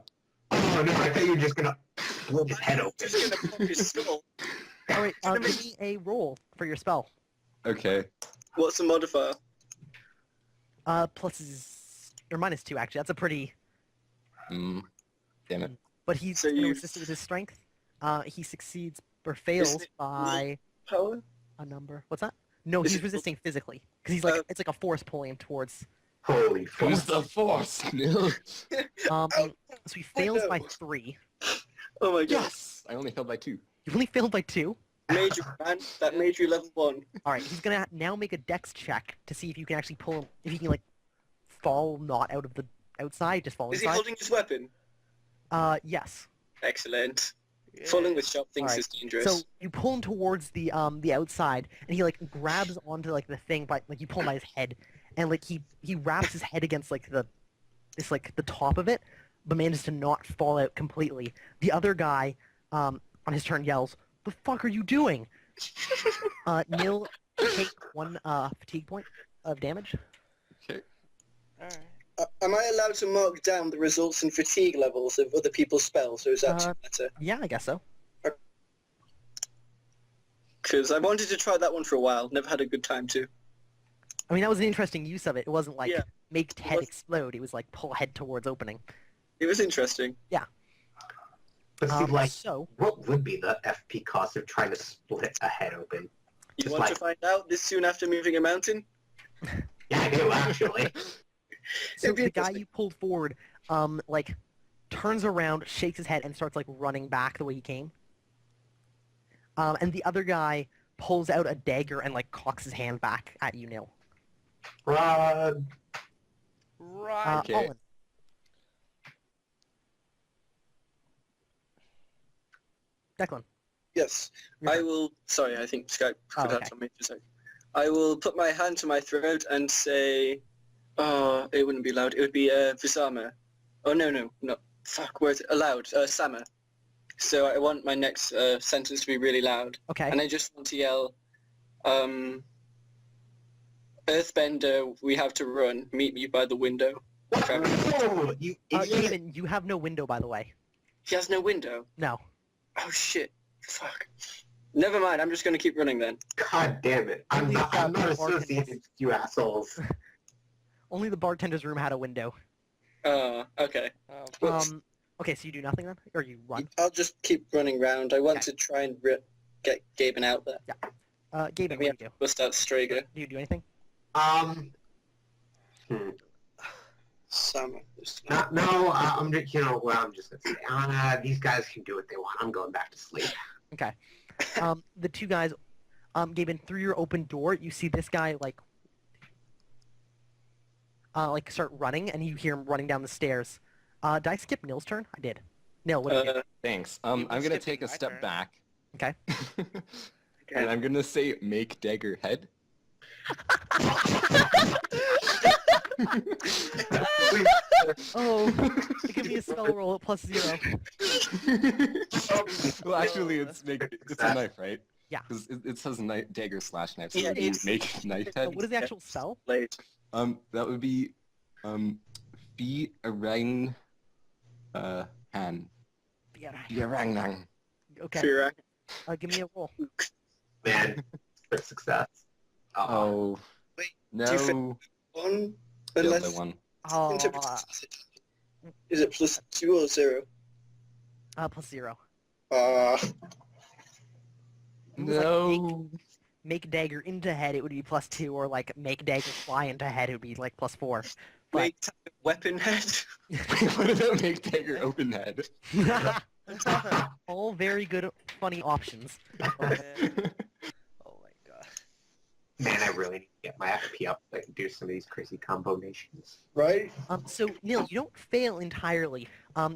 Oh, no, I thought you were just gonna blow his head open. Just gonna pop his skull. Alright, give me a roll for your spell. Okay. What's the modifier? Plus is... Or -2, actually. That's a pretty... Damn it. But he's So going to you- assist it with his strength. He succeeds or fails it by Power? a number. What's that? No, Is he's it- resisting physically. Because he's like... Oh. It's like a force pulling him towards... Holy fuck. Use the force, Neil. So he fails no. by 3. Oh my god. Yes! I only failed by 2. You only failed by 2? Major, man. That made you level 1. Alright, he's gonna now make a dex check to see if you can actually pull him... If you can, like, fall not out of the outside, just fall Is he inside. holding his weapon? Yes. Excellent. Falling with sharp things Alright, is dangerous. So you pull him towards the outside, and he like grabs onto like the thing by like you pull him by his head, and like he wraps his head against like the top of it, but manages to not fall out completely. The other guy on his turn yells, "The fuck are you doing?" Neil, take 1 fatigue point of damage. Okay. Alright. Am I allowed to mark down the results and fatigue levels of other people's spells, or is that too matter? Yeah, I guess so. Because I wanted to try that one for a while. Never had a good time to. I mean, that was an interesting use of it. It wasn't like Yeah. make head was- explode. It was like pull head towards opening. It was interesting. But see, like, So, what would be the FP cost of trying to split a head open? You Just want to like- find out this soon after moving a mountain? Yeah, I do, actually. so It'd be the guy interesting. you pulled forward, like, turns around, shakes his head, and starts like running back the way he came. And the other guy pulls out a dagger and like cocks his hand back at you, Neil. Run. Right. Okay. Owen, Declan. Yes. Your I turn. will... Sorry, I think Skype Oh, put okay. out on me for a second. I will put my hand to my throat and say... Oh, it wouldn't be loud. It would be Visama. Oh, no. Fuck, where's it? Aloud. Sama. So I want my next sentence to be really loud. Okay. And I just want to yell, Earthbender, we have to run. Meet me by the window. Whoa, you idiot. Gaben, you have no window, by the way. He has no window. No. Oh, shit. Fuck. Never mind. I'm just going to keep running then. God damn it. I'm Only not the associated with you assholes. Only the bartender's room had a window. Okay. Whoops. Okay, so you do nothing then? Or you run? I'll just keep running round. I want Okay. to try and get Gaben out there. Gaben, what do you do? Bust out Strager. Do you do anything? Sama. No, I'm just, I'm just gonna say, these guys can do what they want. I'm going back to sleep. Okay. The two guys, Gaben, through your open door, you see this guy, start running, and you hear him running down the stairs. Did I skip Nil's turn? I did. Nil, what did you do? Thanks. You've I'm been gonna skipping take a my step turn. back. Okay. And I'm gonna say make dagger head. Oh, it could be a spell roll at +0. Well, actually, it's a knife, right? Yeah. Because it says dagger / knife. So Yeah, it would be it's- make knife So head. what is the actual spell? Late. That would be be arang han. Yarang. Okay. Fira. Give me a roll. Man, for success. Oh. Wait, No. do you One. The Unless... other one. Oh, Is it +2 or 0? +0. It was like No. make dagger into head, it would be +2, or make dagger fly into head, it would be +4. But Make weapon head. What about make dagger open head? all very good, funny options. Oh, man. Oh my god. Man, I really need to get my FP up so I can do some of these crazy combinations. Right? So Neil, you don't fail entirely.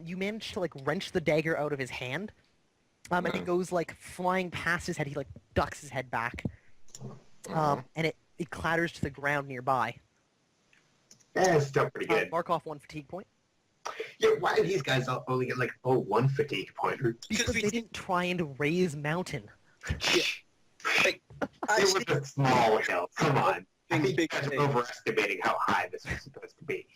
You manage to wrench the dagger out of his hand, and it goes flying past his head. He ducks his head back, and it clatters to the ground nearby. It's still pretty good. Mark off 1 fatigue point. Yeah, why do these guys only get one fatigue point? Because they didn't try and raise mountain. Like, It actually, was a small hill. Come on. I think you big guys are thing. overestimating how high this was supposed to be.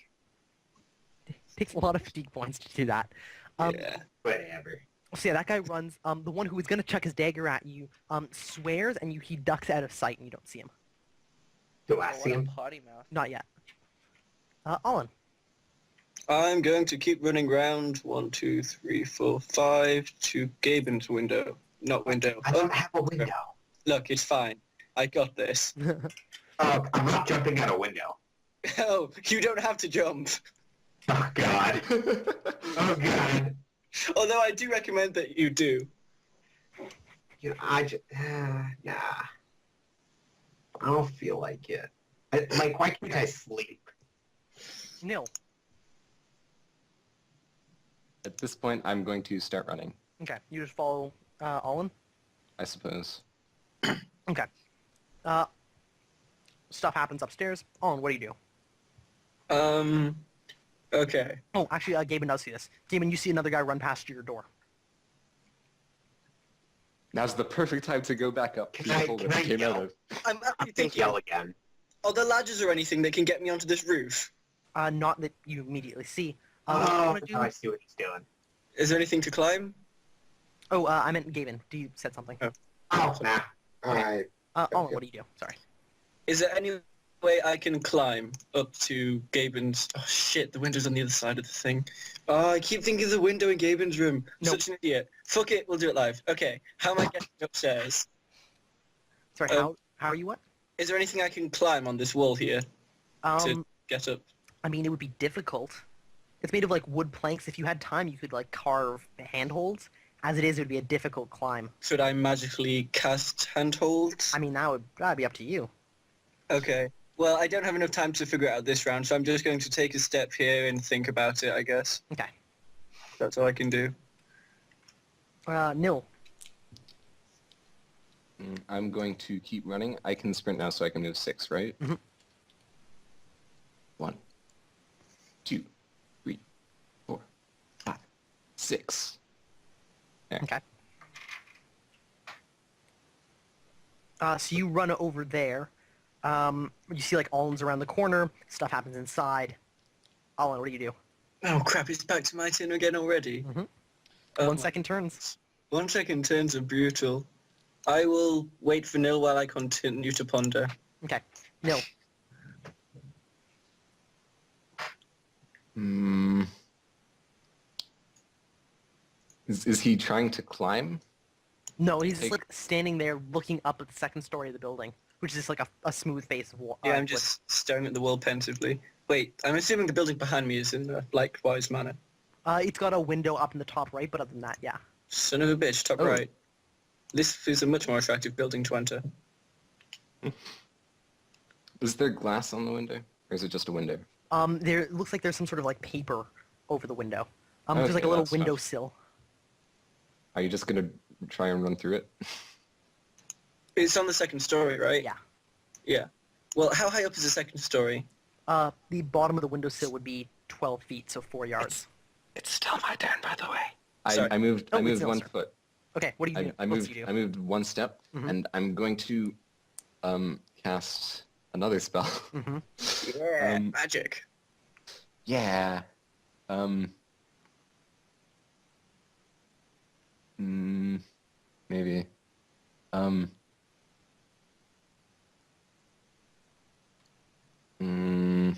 It takes a lot of fatigue points to do that. yeah. Whatever. So yeah, that guy runs. The one who was gonna chuck his dagger at you, swears, and he ducks out of sight, and you don't see him. Do I Oh, see what a him? potty mouth. Not yet. Olin. I'm going to keep running round 1, 2, 3, 4, 5 to Gaben's window. Not window. I don't have a window. Look, it's fine. I got this. Oh, I'm not jumping out a window. Oh, you don't have to jump. Oh, God. Oh, God. Although I do recommend that you do. I just... nah. I don't feel like it. Why can't I sleep? Nil. At this point, I'm going to start running, Okay, you just follow Olin. I suppose. Okay. Stuff happens upstairs. Olin, what do you do? Okay. Oh, actually, Gaben does see this. Gaben, you see another guy run past your door. Now's the perfect time to go back up. Can I came yell? out of. I'm I actually think thinking, yell again. are there ladders or anything that can get me onto this roof? Not that you immediately see. What Oh, you wanna do? now I see what he's doing. Is there anything to climb? Oh, I meant Gaben. You said something. Oh, nah. Alright. Olin, what do you do? Sorry. Is there any way I can climb up to Gaben's... Oh, shit, the window's on the other side of the thing. Oh, I keep thinking of the window in Gaben's room. Nope. Such an idiot. Fuck it, we'll do it live. Okay, how am I getting upstairs? Sorry, how are you what? Is there anything I can climb on this wall here to get up? I mean, it would be difficult. It's made of wood planks. If you had time, you could carve handholds. As it is, it would be a difficult climb. Should I magically cast handholds? I mean, that'd be up to you. Okay. Well, I don't have enough time to figure it out this round, so I'm just going to take a step here and think about it, I guess. Okay. That's all I can do. Nil, I'm going to keep running. I can sprint now, so I can move 6, right? Mhm. 1, 2, 3, 4, 5, 6. There. Okay. So you run over there. You see like Allen's around the corner. Stuff happens inside. Allen, what do you do? Oh crap! It's back to my turn again already. Mhm. Oh 1 my- second turns. 1 second turns are brutal. I will wait for Nil while I continue to ponder. Okay. Nil. Hmm. Is he trying to climb? No, he's just Take- like standing there looking up at the second story of the building, which is just like a smooth face of wall. Yeah, I'm just staring at the wall pensively. Wait, I'm assuming the building behind me is in a likewise manner. It's got a window up in the top right, but other than that, yeah. Son of a bitch, top Oh. right. This is a much more attractive building to enter. Is there glass on the window? Or is it just a window? There it looks like there's some sort of like paper over the window. There's like Okay, a little that's tough. windowsill. Are you just going to try and run through it? It's on the second story, right? Yeah. Yeah. Well, how high up is the second story? The bottom of the windowsill would be 12 feet, so 4 yards. It's still my turn, by the way. Sorry. I moved Oh, I it's moved Nil's 1 turn. foot. Okay, what do you do? I What's moved you I do? moved 1 step, Mhm. and I'm going to cast another spell. Mm-hmm. Yeah, Um, magic. Yeah. Maybe. Mm. Mm.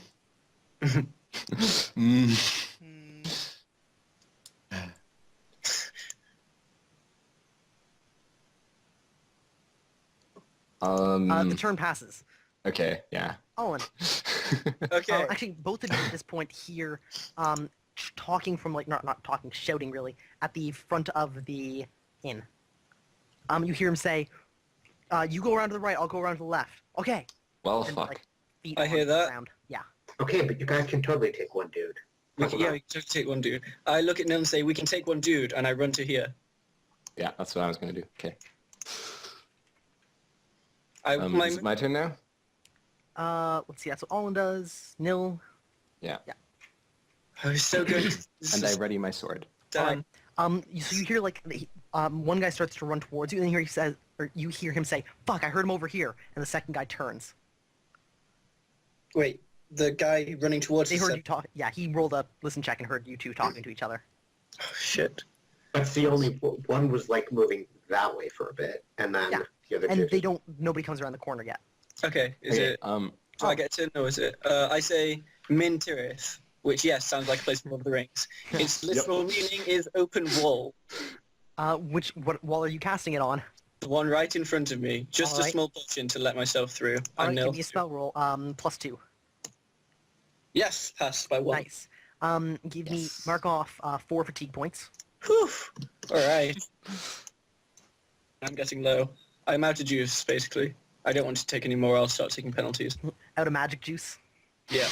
Hmm. The turn passes. Okay, yeah. Owen. Okay. Actually, both of you at this point hear talking from like not talking, shouting really at the front of the inn. You hear him say, "You go around to the right, I'll go around to the left." Okay. Well, And, fuck. like, feet I on hear the that. ground. Yeah. Okay, but you guys can totally take one dude. We can take one dude. I look at Nil and say, we can take one dude, and I run to here. Yeah, that's what I was going to do. Okay. My Is it my turn now? Let's see. That's what Olin does. Nil. Yeah. Oh, so good. This And I is ready my sword. done. So you hear like one guy starts to run towards you, and then you hear him say, "Fuck! I heard him over here," and the second guy turns. Wait, the guy running towards They us heard said, you talk. Yeah, he rolled a listen check and heard you two talking to each other. oh, shit. That's the only one was like moving that way for a bit, and then Yeah. the other And two. nobody comes around the corner yet. Okay, is Okay, it... Do I get to know, is it? I say Min Tirith, which, yes, sounds like a place from Lord of the Rings. Its literal meaning is open wall. What wall are you casting it on? The one right in front of me. Just a Alright. small potion to let myself through. All I right, know. give me a spell roll. +2. I'm out of juice, basically. I don't want to take any more. I'll start taking penalties. Out of magic juice. Yeah.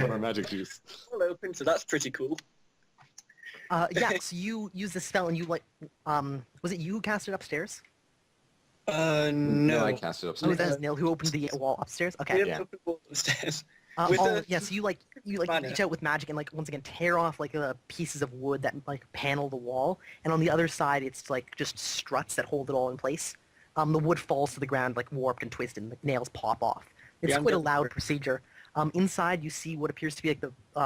Or magic juice. All open, so that's pretty cool. Yeah. So you use the spell and you like. Was it you who cast it upstairs? No. I cast it Oh, upstairs. that is Nil who opened the wall upstairs. Okay. We Yeah. have open wall upstairs. Oh, the- yeah, so you banner. reach out with magic and like once again tear off like the pieces of wood that like panel the wall, and on the other side it's like just struts that hold it all in place. The wood falls to the ground like warped and twisted, and the nails pop off. It's Yeah, I'm quite a getting loud bored. procedure. Inside you see what appears to be like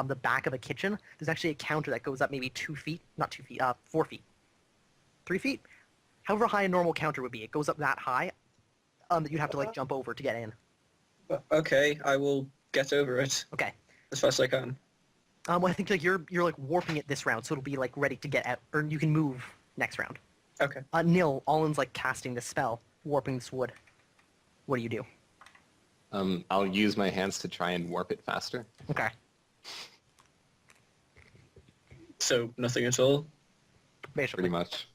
the back of a kitchen. There's actually a counter that goes up maybe 2 feet, not 2 feet, 4 feet, 3 feet, however high a normal counter would be. It goes up that high that you'd have to like jump over to get in. Okay, I will get over it Okay. as fast as I can. Well, I think like you're like warping it this round, so it'll be like ready to get out, or you can move next round. Okay. Nil, Allen's like casting this spell, warping this wood. What do you do? I'll use my hands to try and warp it faster. Okay. So, nothing at all? Basically. Pretty much.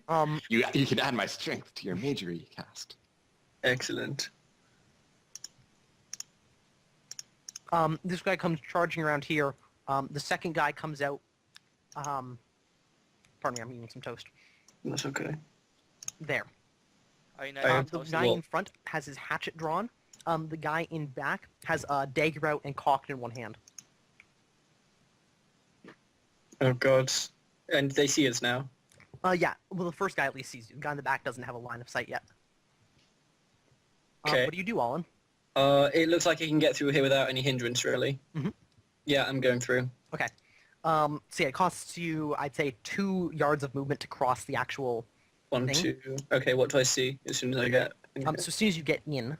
Um, You can add my strength to your majory cast. Excellent. this guy comes charging around here. The second guy comes out. Pardon me, I'm eating some toast. That's okay. There. Are you not I even am The toasted? guy Well- in front has his hatchet drawn. The guy in back has a dagger out and cocked in one hand. Oh god. And they see us now. Yeah. Well, the first guy at least sees you. The guy in the back doesn't have a line of sight yet. Okay. What do you do, Alan? It looks like you can get through here without any hindrance, really. Mhm. Yeah, I'm going through. Okay. So yeah, it costs you, I'd say, 2 yards of movement to cross the actual. One, Thing? 2. Okay, what do I see as soon as I get? So as soon as you get in,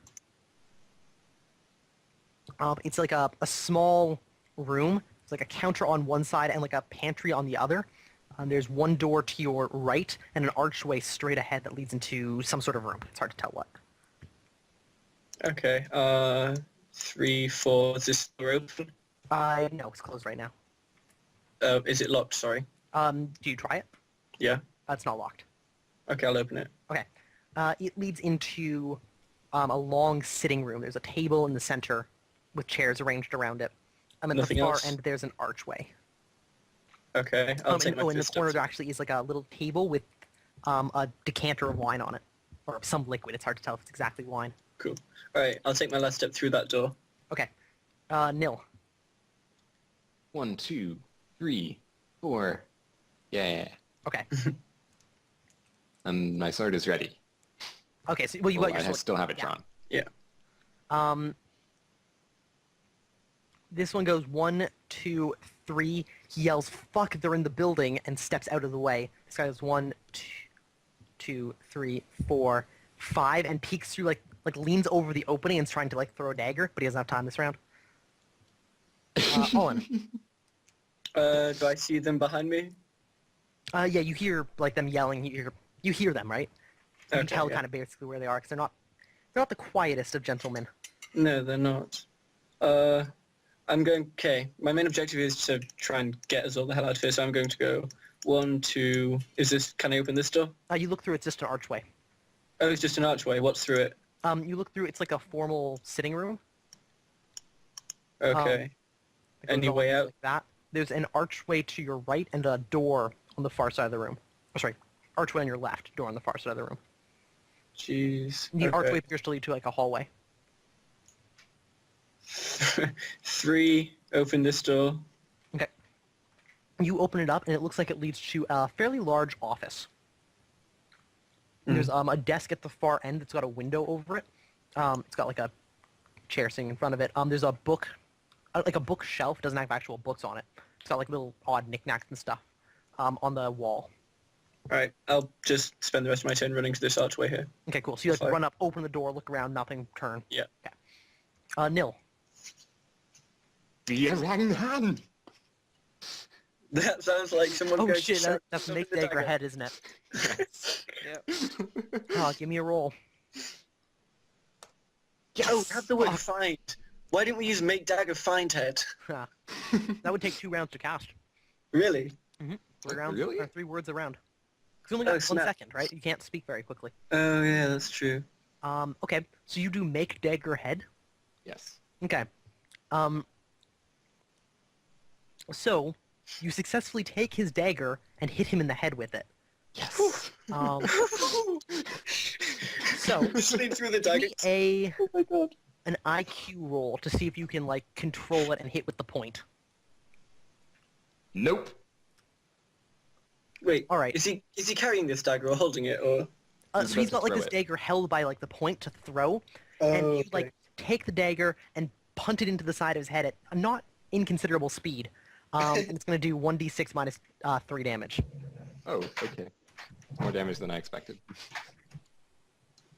it's like a small room. It's like a counter on one side and like a pantry on the other. There's one door to your right and an archway straight ahead that leads into some sort of room. It's hard to tell what. Okay. 3, 4. Is this door open? No, it's closed right now. Is it locked? Sorry. Do you try it? Yeah. It's not locked. Okay, I'll open it. Okay. It leads into a long sitting room. There's a table in the center with chairs arranged around it. At Nothing the far else? end, there's an archway. Okay, I'll take my in the fist corner up. there actually is like a little table with a decanter of wine on it, or some liquid. It's hard to tell if it's exactly wine. Cool. Alright, I'll take my last step through that door. Okay. Nil. 1, 2, 3, 4. Yeah. Okay. And my sword is ready. Okay. So well, you Well, got your I sword. still have it Yeah. drawn. This one goes 1, 2, 3. He yells, "Fuck!" They're in the building and steps out of the way. This guy goes 1, 2, 3, 4, 5, and peeks through like leans over the opening and is trying to like throw a dagger, but he doesn't have time this round. Owen. Do I see them behind me? Yeah, you hear like them yelling. You hear them, right? You can Okay, tell yeah. kind of basically where they are because they're not the quietest of gentlemen. No, they're not. Okay, my main objective is to try and get us all the hell out of here, so I'm going to go 1, 2... Can I open this door? You look through. It's just an archway. Oh, it's just an archway. What's through it? You look through. It's like a formal sitting room. Okay. It goes Any on way out? Like that. There's an archway to your right and a door on the far side of the room. Oh, sorry, archway on your left, door on the far side of the room. Jeez. The okay. archway appears to lead to like a hallway. 3, open this door. Okay. You open it up, and it looks like it leads to a fairly large office. There's a desk at the far end that's got a window over it. It's got like a chair sitting in front of it. There's a book, like a bookshelf. Doesn't have actual books on it. It's got like little odd knickknacks and stuff on the wall. Alright, I'll just spend the rest of my turn running to this archway here. Okay, cool. So you like Fine. run up, open the door, look around, nothing, turn. Yeah. Okay. Nil. Brekhan! That sounds like someone Oh going shit, to that's summon Make the Dagger dagger. Head, isn't it? Yep. Oh, give me a roll. Yes! Oh, that's the word find. Why didn't we use make dagger find head? That would take 2 rounds to cast. Really? 3 rounds, Really? or 3 words a round. 'Cause you only Oh, got 1 snap. second, right? You can't speak very quickly. Oh yeah, that's true. Okay, so you do Make Dagger Head. Yes. Okay. So, you successfully take his dagger and hit him in the head with it. Yes! Um, so, Slid through the give dagger. me Oh my god. an IQ roll to see if you can, like, control it and hit with the point. Nope. Wait. All right. Is he carrying this dagger or holding it or? He's So he's about got, to like, throw this it. dagger held by, like, the point to throw, and you, like, take the dagger and punt it into the side of his head at a not inconsiderable speed. And it's going to do 1d6 minus 3 damage. Oh, okay. More damage than I expected.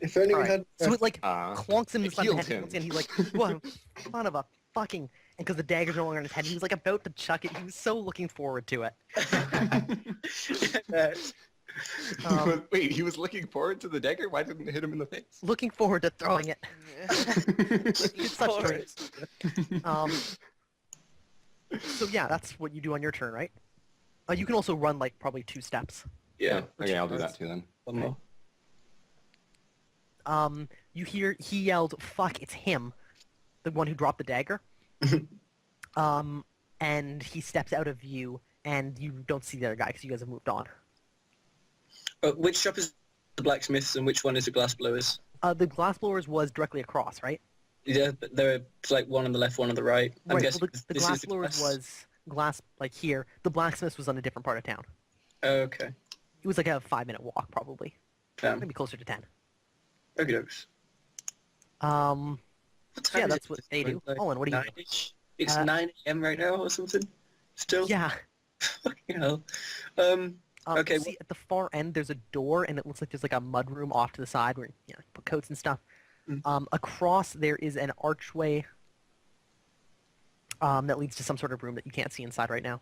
If only All we right. had. So it, like, Ah. clonks him in the It side of the healed head, him. and he's like, "What, son of a fucking..." And because the dagger's no longer in his head, he was, like, about to chuck it. He was so looking forward to it. Wait, he was looking forward to the dagger? Why didn't it hit him in the face? Looking forward to throwing it. It's such Forward. dreams. So yeah, that's what you do on your turn, right? You can also run like probably 2 steps. Yeah. Okay, I'll do that too then. One more. You hear he yelled, "Fuck! It's him," the one who dropped the dagger. And he steps out of view, and you don't see the other guy because you guys have moved on. Which shop is the blacksmiths and which one is the glassblowers? The glassblowers was directly across, right? Yeah, but there's like one on the left, one on the right. I'm Right. guessing Well, the this is the glassblowers glass. was glass like here. The blacksmiths was on a different part of town. Okay. It was like a 5-minute walk, probably. Maybe closer to 10. Okay, dokes. What Yeah, time is that's it? what they do. Like Olin, what do you do? 9-ish? It's 9 a.m. right now or something? Still? Yeah. Fucking hell. Okay, You see, at the far end, there's a door, and it looks like there's like a mudroom off to the side where you put coats and stuff. Across there is an archway that leads to some sort of room that you can't see inside right now.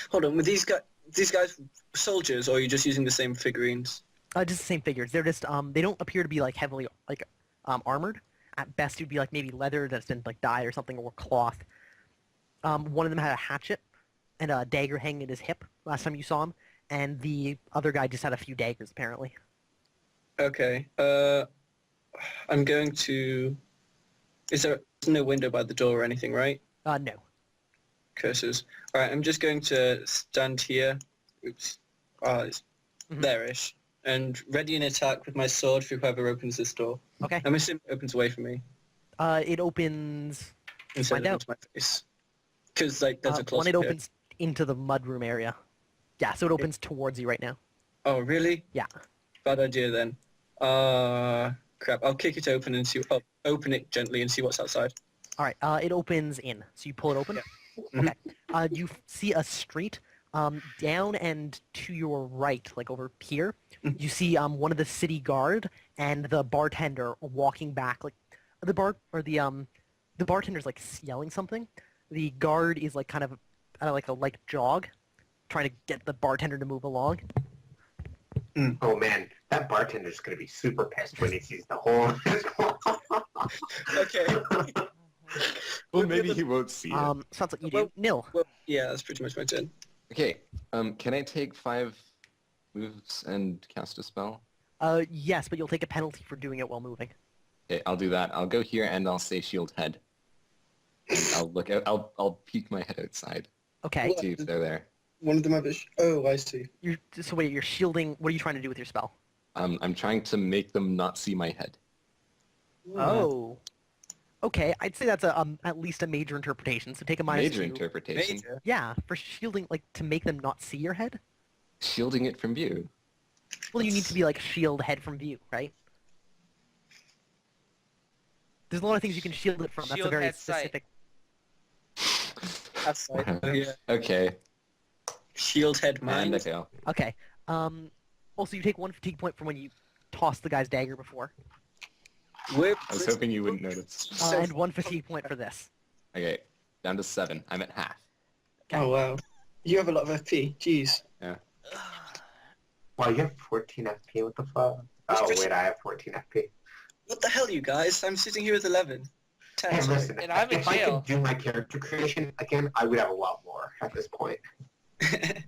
hold on, were these guys soldiers, or are you just using the same figurines? Just the same figures. They're just they don't appear to be like heavily like armored. At best, it would be like maybe leather that's been like dyed or something, or cloth. One of them had a hatchet and a dagger hanging at his hip last time you saw him, and the other guy just had a few daggers apparently. Okay, I'm going to... There's no window by the door or anything, right? No. Curses. Alright, I'm just going to stand here. Oops. It's there-ish. And ready an attack with my sword for whoever opens this door. Okay. I'm assuming it opens away from me. It opens. Instead Find of out. into my face. Because, like, there's a closet One, it here. opens into the mudroom area. Yeah, so it opens towards you right now. Oh, really? Yeah. Bad idea then. Crap. I'll kick it open and see... Oh, open it gently and see what's outside. All right. It opens in. So you pull it open. Yeah. Okay. You see a street. Down and to your right, like over here, you see one of the city guard and the bartender walking back. Like the bartender's like yelling something. The guard is like kind of like a light jog, trying to get the bartender to move along. Oh man, that bartender's gonna be super pissed when he sees the hole in his wall. Okay. Well, maybe he won't see it. Sounds like you do. Nil. Well, yeah, that's pretty much my turn. Okay, can I take 5 moves and cast a spell? Yes, but you'll take a penalty for doing it while moving. Okay, I'll do that. I'll go here and I'll say shield head. I'll look out. I'll peek my head outside. Okay. See if they're there. One of them have Oh, I see. So wait, you're shielding. What are you trying to do with your spell? I'm trying to make them not see my head. Oh. Okay, I'd say that's at least a major interpretation. So take a minus Major 2. interpretation. Major? Yeah, for shielding, like to make them not see your head. Shielding it from view. Well, you need to be like shield head from view, right? There's a lot of things you can shield it from. That's a Shield very head sight. specific. That's right. Yeah. Okay, Shield head and I mind. fail. Okay. Also, you take 1 fatigue point from when you tossed the guy's dagger before, Whip. I was hoping you wouldn't notice. and 1 fatigue point for this. Okay, down to 7. I'm at half. Oh, wow. You have a lot of FP. Jeez. Wow, you have 14 FP, what the fuck? It's Oh pretty- wait, I have 14 FP. What the hell, you guys? I'm sitting here with 11. 10. Hey, sorry. listen, And I'm in if I jail. could do my character creation again, I would have a lot more at this point. If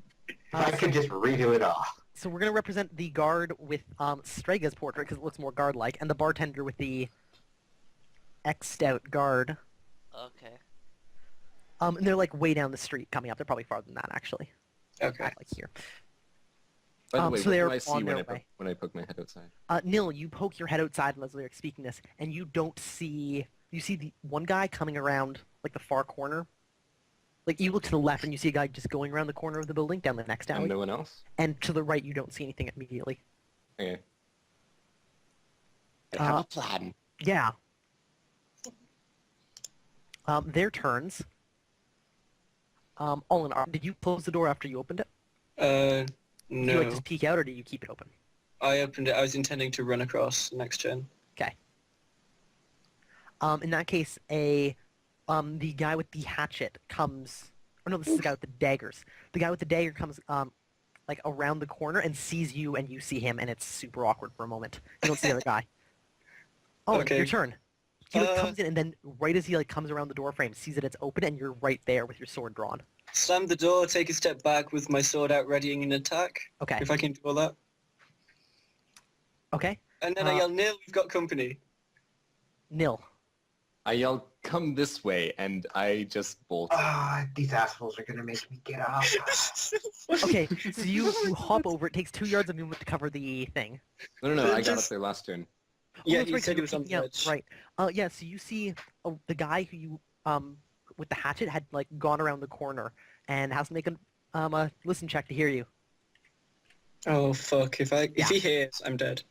I could just redo it all. So we're gonna represent the guard with Strega's portrait because it looks more guard-like, and the bartender with the X'd out guard. Okay. And they're like way down the street coming up. They're probably farther than that actually. Okay. Like here. By the way, so what they're do I see on when their I, way. when I poke my head outside? Nil, you poke your head outside as they're speaking this, and you don't see... You see the one guy coming around, like, the far corner. Like, you look to the left, and you see a guy just going around the corner of the building, down the next alley. And no one else? And to the right, you don't see anything immediately. Okay. I have a plan. Yeah. Their turns. Olin, did you close the door after you opened it? Did you, like, No. just peek out, or did you keep it open? I opened it. I was intending to run across next turn. Okay. In that case, the guy with the hatchet comes... Oh no, this is the guy with the daggers. The guy with the dagger comes, like, around the corner and sees you, and you see him, and it's super awkward for a moment. You don't see the other guy. Oh, Okay. your turn. He, like, comes in, and then right as he, like, comes around the door frame, sees that it's open, and you're right there with your sword drawn. Slam the door, take a step back with my sword out, readying an attack. Okay. If I can do all that. Okay. And then I yell, Neil, we've got company. Nil. I yell, "Come this way!" and I just bolt. Ah, these assholes are gonna make me get up. Okay, so you hop over. It takes 2 yards of movement to cover the thing. No, I got up Just- there last turn. Yeah, that's he right, said you he was were on the peeking out, edge. Right. Yeah, so you see the guy who you, with the hatchet had, like, gone around the corner and has to make a listen check to hear you. Oh fuck! If Yeah. he hears, I'm dead.